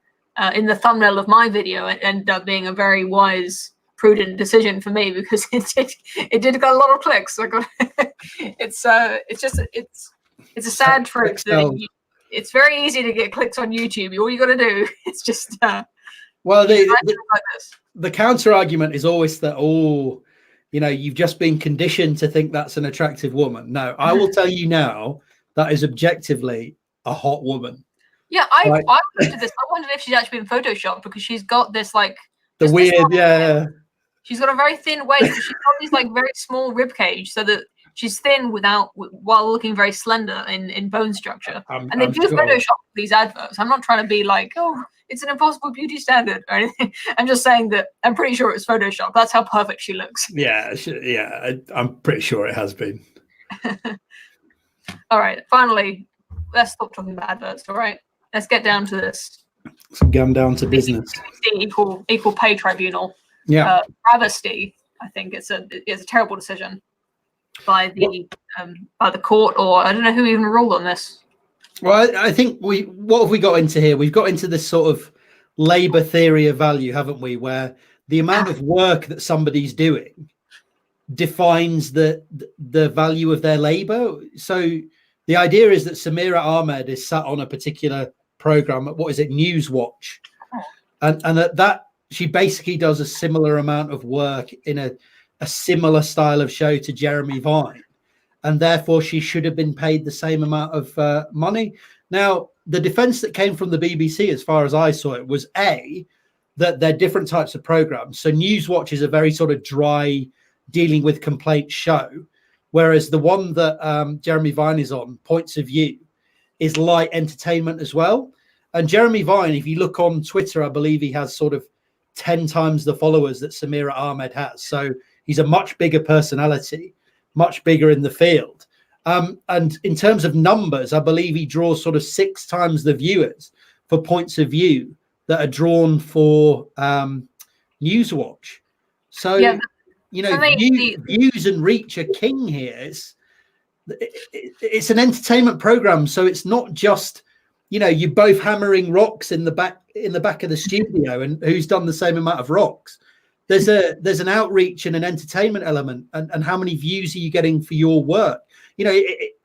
thumbnail of my video, it ended up being a very wise, prudent decision for me, because it did get a lot of clicks. It's a sad truth that it's very easy to get clicks on YouTube. All you got to do is just the counter argument is always that you've just been conditioned to think that's an attractive woman. No, I will tell you now, that is objectively a hot woman. Yeah, I looked at this. I wondered if she's actually been photoshopped, because she's got this the weird, she's got a very thin waist. She's got this very small rib cage, so that she's thin while looking very slender in bone structure. And they do Photoshop these adverts. I'm not trying to be it's an impossible beauty standard or anything. I'm just saying that I'm pretty sure it's Photoshop. That's how perfect she looks. Yeah, I'm pretty sure it has been. All right, finally, let's stop talking about adverts. All right, let's get down to this. Let's get down to business. BBC Equal Pay Tribunal. Yeah, travesty. I think it's a terrible decision by the court, or I don't know who even ruled on this. Well, I think what have we got into here? We've got into this sort of labor theory of value, haven't we? Where the amount of work that somebody's doing defines the value of their labor. So the idea is that Samira Ahmed is sat on a particular program. What is it? Newswatch, and that she basically does a similar amount of work in a similar style of show to Jeremy Vine. And therefore, she should have been paid the same amount of money. Now, the defense that came from the BBC, as far as I saw it, was that they're different types of programs. So Newswatch is a very sort of dry, dealing with complaints show, whereas the one that Jeremy Vine is on, Points of View, is light entertainment as well. And Jeremy Vine, if you look on Twitter, I believe he has sort of 10 times the followers that Samira Ahmed has. So he's a much bigger personality, much bigger in the field. And in terms of numbers, I believe he draws sort of 6 times the viewers for Points of View that are drawn for Newswatch. So, views and reach are king here. It's an entertainment program. So it's not just, you're both hammering rocks in the back of the studio and who's done the same amount of rocks. There's an outreach and an entertainment element, and how many views are you getting for your work?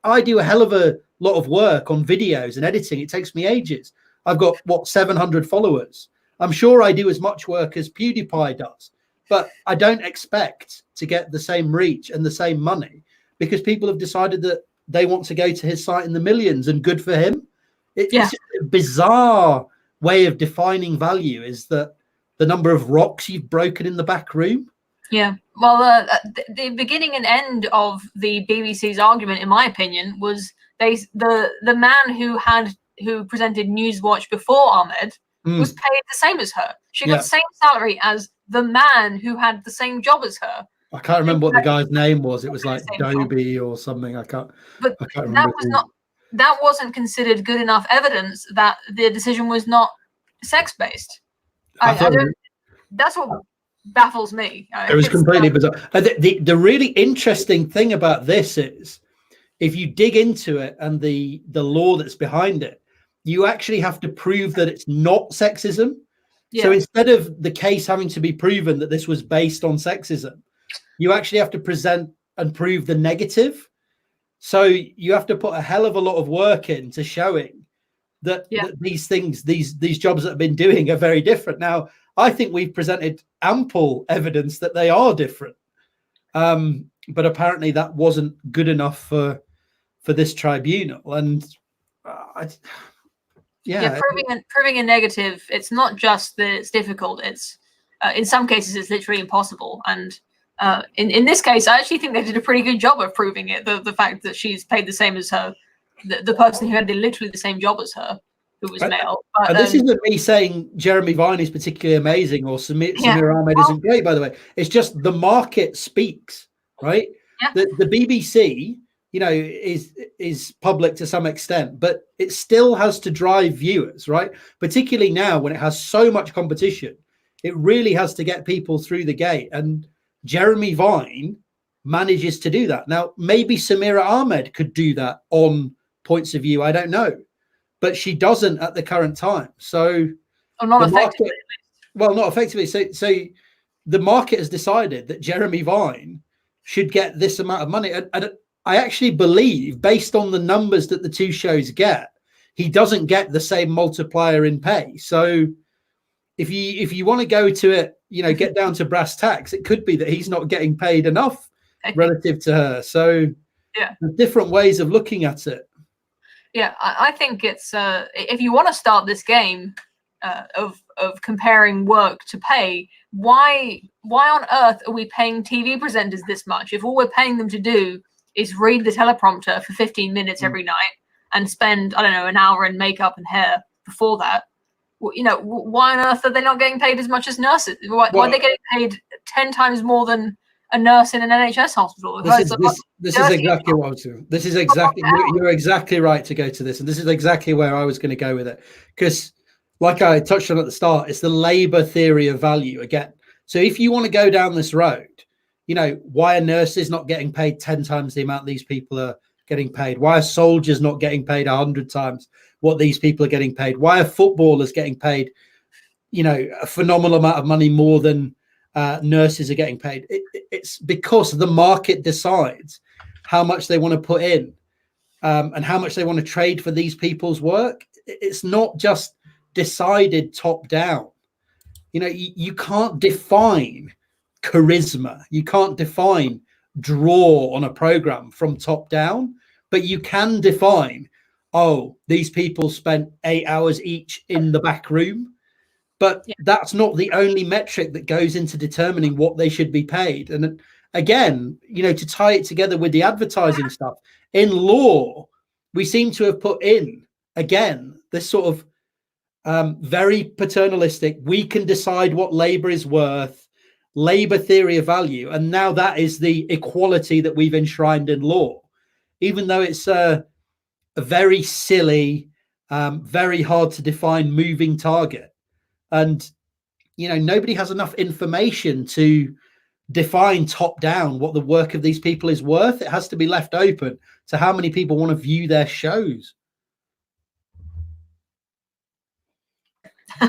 I do a hell of a lot of work on videos and editing. It takes me ages. I've got 700 followers. I'm sure I do as much work as PewDiePie does, but I don't expect to get the same reach and the same money, because people have decided that they want to go to his site in the millions, and good for him. It's just a bizarre way of defining value, is that the number of rocks you've broken in the back room. Yeah. Well, the beginning and end of the BBC's argument, in my opinion, was the man who presented Newswatch before Ahmed was paid the same as her. She got the same salary as the man who had the same job as her. I can't remember what the guy's name was. It was like Dobie or something. I can't remember. That wasn't considered good enough evidence that the decision was not sex-based. That's what baffles me. It was completely bizarre. The really interesting thing about this is, if you dig into it and the law that's behind it, you actually have to prove that it's not sexism. Yeah. So instead of the case having to be proven that this was based on sexism, you actually have to present and prove the negative. So you have to put a hell of a lot of work into showing that these things, these jobs that have been doing are very different. Now, I think we've presented ample evidence that they are different. But apparently that wasn't good enough for this tribunal. And proving a negative, it's not just that it's difficult. It's in some cases it's literally impossible. And in this case, I actually think they did a pretty good job of proving it. The fact that she's paid the same as her, the person who had literally the same job as her, who was male. But, this isn't me saying Jeremy Vine is particularly amazing or Samir Ahmed isn't great, by the way. It's just the market speaks, right? Yeah. The BBC, is public to some extent, but it still has to drive viewers, right? Particularly now when it has so much competition, it really has to get people through the gate. And Jeremy Vine manages to do that. Now, maybe Samira Ahmed could do that on Points of View. I don't know, but she doesn't at the current time. So, not effectively. Well, not effectively. So the market has decided that Jeremy Vine should get this amount of money. And I actually believe, based on the numbers that the two shows get, he doesn't get the same multiplier in pay. So if you want to go to it, get down to brass tacks, it could be that he's not getting paid enough relative to her. So there's different ways of looking at it. Yeah, I think it's if you want to start this game of comparing work to pay, why on earth are we paying TV presenters this much if all we're paying them to do is read the teleprompter for 15 minutes every night and spend, I don't know, an hour in makeup and hair before that? Why on earth are they not getting paid as much as nurses? Why are they getting paid 10 times more than a nurse in an NHS hospital? This is exactly what I was doing. This is exactly, you're exactly right to go to this. And this is exactly where I was going to go with it. Because like I touched on at the start, it's the labor theory of value again. So if you want to go down this road, why are nurses not getting paid 10 times the amount these people are getting paid? Why are soldiers not getting paid 100 times what these people are getting paid? Why are footballers getting paid, a phenomenal amount of money more than nurses are getting paid? It's because the market decides how much they want to put in and how much they want to trade for these people's work. It's not just decided top down. You can't define charisma. You can't define draw on a program from top down, but you can define, these people spent 8 hours each in the back room. But that's not the only metric that goes into determining what they should be paid. And again, to tie it together with the advertising stuff, in law, we seem to have put in, again, this sort of very paternalistic, we can decide what labor is worth, labor theory of value. And now that is the equality that we've enshrined in law, even though it's a very silly, very hard to define moving target. And, nobody has enough information to define top down what the work of these people is worth. It has to be left open to how many people want to view their shows.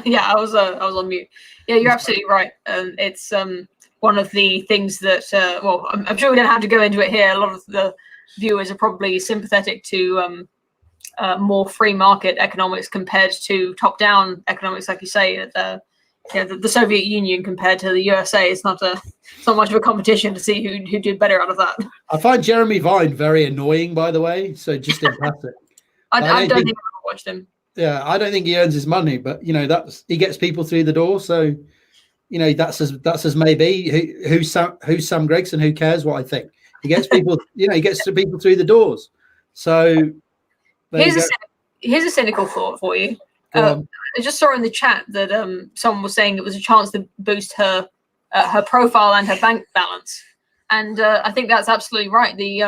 Yeah, I was on mute. Yeah, you're absolutely right. It's one of the things that, I'm sure we don't have to go into it here. A lot of the viewers are probably sympathetic to more free market economics compared to top-down economics, like you say. The Soviet Union compared to the USA is not much of a competition to see who did better out of that. I find Jeremy Vine very annoying, by the way. So just empathic. I don't think I've ever watched him. Yeah, I don't think he earns his money, but he gets people through the door. So that's as maybe. Who's Sam Gregson? Who cares what I think? He gets people, he gets people through the doors. So here's a cynical thought for you. I just saw in the chat that someone was saying it was a chance to boost her profile and her bank balance, and I think that's absolutely right. The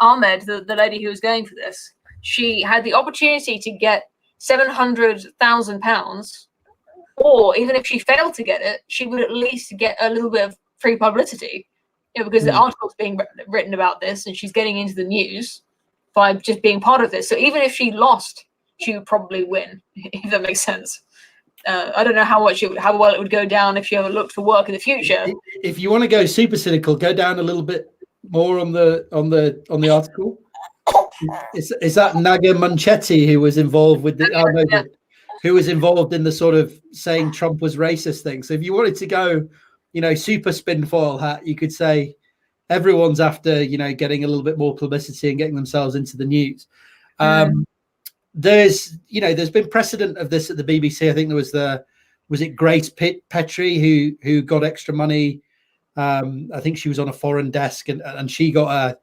Ahmed, the lady who was going for this, she had the opportunity to get £700,000, or even if she failed to get it, she would at least get a little bit of free publicity, because the article's being written about this, and she's getting into the news by just being part of this. So even if she lost, she would probably win, if that makes sense. I don't know how well it would go down if she ever looked for work in the future. If you want to go super cynical, go down a little bit more on the article. Is that Naga Munchetti who was involved with who was involved in the sort of saying Trump was racist thing? So if you wanted to go, super spin foil hat, you could say everyone's after, getting a little bit more publicity and getting themselves into the news. There's been precedent of this at the BBC. I think there was it Grace Petrie who got extra money. I think she was on a foreign desk and she got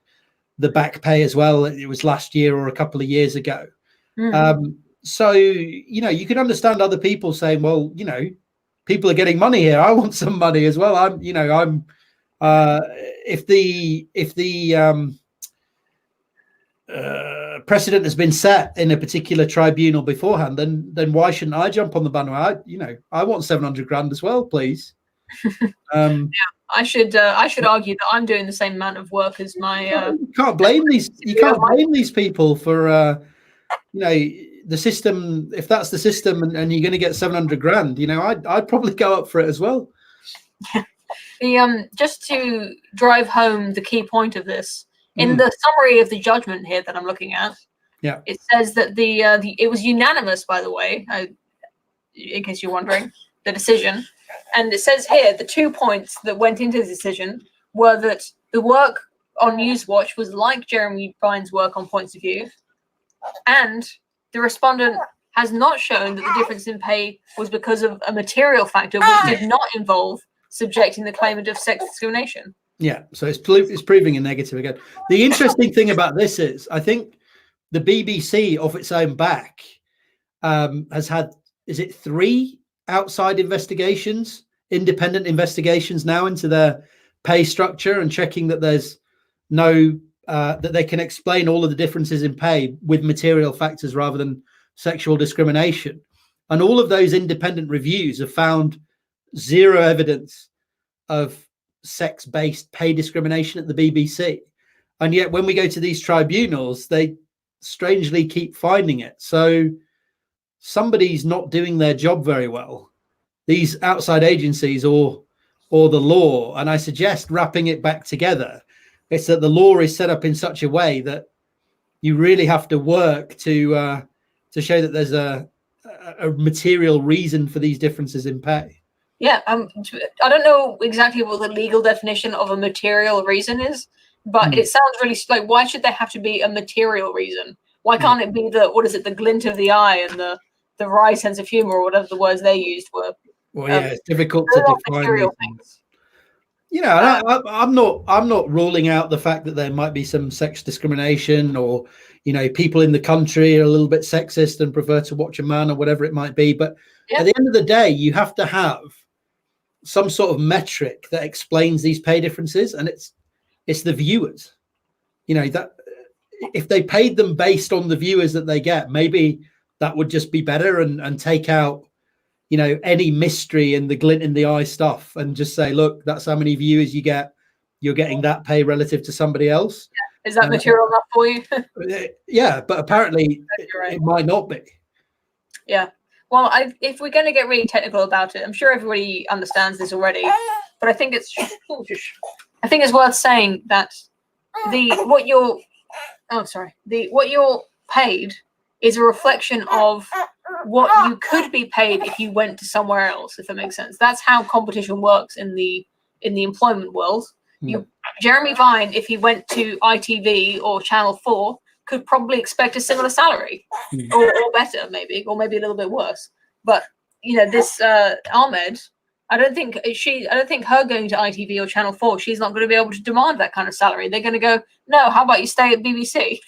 the back pay as well. It was last year or a couple of years ago. So, you can understand other people saying, well, people are getting money here. I want some money as well. If the precedent has been set in a particular tribunal beforehand, then why shouldn't I jump on the bandwagon? I want 700 grand as well, please. I should argue that I'm doing the same amount of work as my. You can't blame these. You can't blame these people for the system. If that's the system, and you're going to get 700 grand, I'd probably go up for it as well. Just to drive home the key point of this, in the summary of the judgment here that I'm looking at, it says that it was unanimous, by the way, in case you're wondering, the decision. And it says here the 2 points that went into the decision were that the work on Newswatch was like Jeremy Vine's work on Points of View, and the respondent has not shown that the difference in pay was because of a material factor which did not involve subjecting the claimant of sex discrimination. Yeah, so it's proving a negative again. The interesting thing about this is, I think the BBC, off its own back, has had, is it 3 outside investigations, independent investigations now into their pay structure and checking that there's no, that they can explain all of the differences in pay with material factors rather than sexual discrimination. And all of those independent reviews have found 0 evidence of sex-based pay discrimination at the BBC. And yet when we go to these tribunals, they strangely keep finding it. So somebody's not doing their job very well, these outside agencies or the law. And I suggest wrapping it back together. It's that the law is set up in such a way that you really have to work to show that there's a material reason for these differences in pay. Yeah, I don't know exactly what the legal definition of a material reason is, but it sounds really like, why should there have to be a material reason? Why can't it be the glint of the eye and the wry sense of humor, or whatever the words they used were? Well, yeah, it's difficult to define these things. I'm not ruling out the fact that there might be some sex discrimination, or people in the country are a little bit sexist and prefer to watch a man, or whatever it might be. But at the end of the day, you have to have some sort of metric that explains these pay differences, and it's the viewers. That if they paid them based on the viewers that they get, maybe that would just be better, and take out any mystery and the glint in the eye stuff, and just say, look, that's how many viewers you get, you're getting that pay relative to somebody else. Is that material enough for you? Yeah, but apparently it might not be. Yeah. Well, if we're going to get really technical about it, I'm sure everybody understands this already, but I think it's worth saying that what you're paid is a reflection of what you could be paid if you went to somewhere else, if that makes sense. That's how competition works in the employment world. Jeremy Vine, if he went to ITV or Channel 4, could probably expect a similar salary, or better, maybe, or maybe a little bit worse. But this Ahmed, I don't think her going to ITV or Channel 4, she's not going to be able to demand that kind of salary. They're going to go, no, how about you stay at BBC?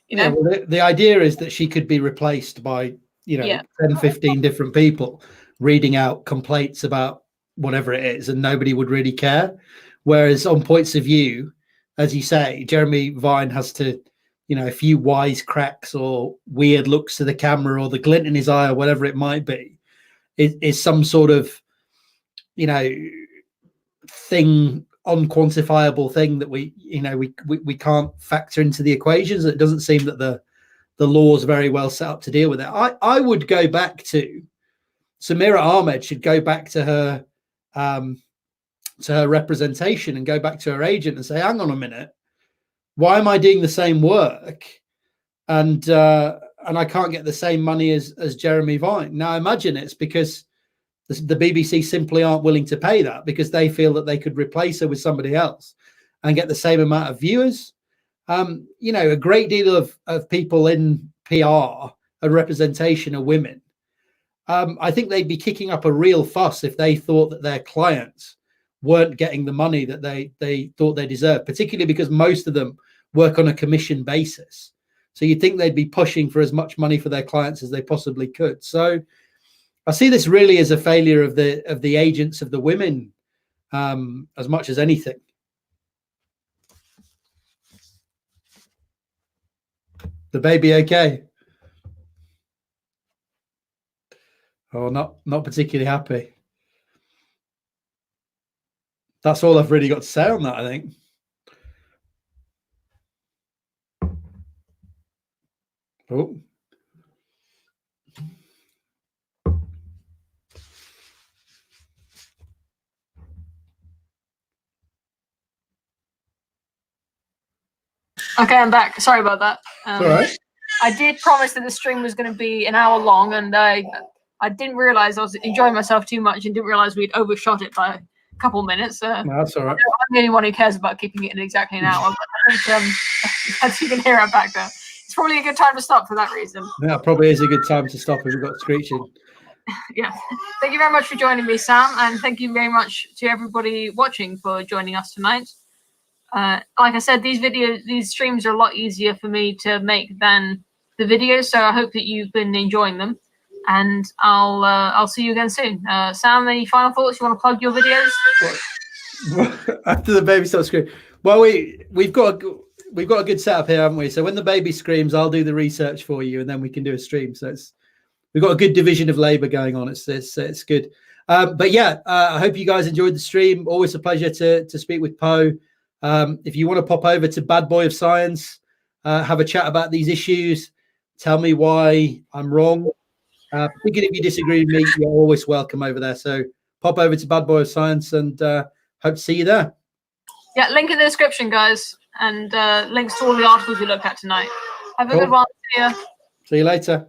You know? Yeah, well, the idea is that she could be replaced by, 10, 15 different people reading out complaints about whatever it is, and nobody would really care. Whereas on Points of View, as you say, Jeremy Vine has to, a few wise cracks or weird looks to the camera or the glint in his eye or whatever it might be, is some sort of, thing, unquantifiable thing that we can't factor into the equations. It doesn't seem that the law's very well set up to deal with it. I would go back to Samira Ahmed should go back to her representation and go back to her agent and say, hang on a minute, why am I doing the same work and I can't get the same money as Jeremy Vine? Now, I imagine it's because the BBC simply aren't willing to pay that, because they feel that they could replace her with somebody else and get the same amount of viewers. A great deal of people in PR and representation are women. I think they'd be kicking up a real fuss if they thought that their clients weren't getting the money that they thought they deserved, particularly because most of them work on a commission basis. So you'd think they'd be pushing for as much money for their clients as they possibly could. So I see this really as a failure of the agents of the women, as much as anything. The baby okay? Oh, not particularly happy. That's all I've really got to say on that, I think. Oh. Okay, I'm back. Sorry about that. All right. I did promise that the stream was going to be an hour long, and I didn't realize I was enjoying myself too much and didn't realize we'd overshot it by a couple minutes. No, that's all right. I'm the only one who cares about keeping it in exactly an hour. But I think, as you can hear, I'm back there. It's probably a good time to stop for that reason. Yeah, probably is a good time to stop if we've got screeching. Yeah. Thank you very much for joining me, Sam, and thank you very much to everybody watching for joining us tonight. Like I said, these streams are a lot easier for me to make than the videos, so I hope that you've been enjoying them. And I'll see you again soon. Sam, any final thoughts? You want to plug your videos? After the baby starts screaming. Well, we've got a good setup here, haven't we? So when the baby screams, I'll do the research for you, and then we can do a stream. So we've got a good division of labor going on. It's good. But yeah, I hope you guys enjoyed the stream. Always a pleasure to speak with Poe. If you want to pop over to Bad Boy of Science, have a chat about these issues, tell me why I'm wrong. Particularly if you disagree with me, you're always welcome over there. So pop over to Bad Boy of Science, and hope to see you there. Yeah, link in the description, guys, and links to all the articles we looked at tonight. Have a good one. See ya. See you later.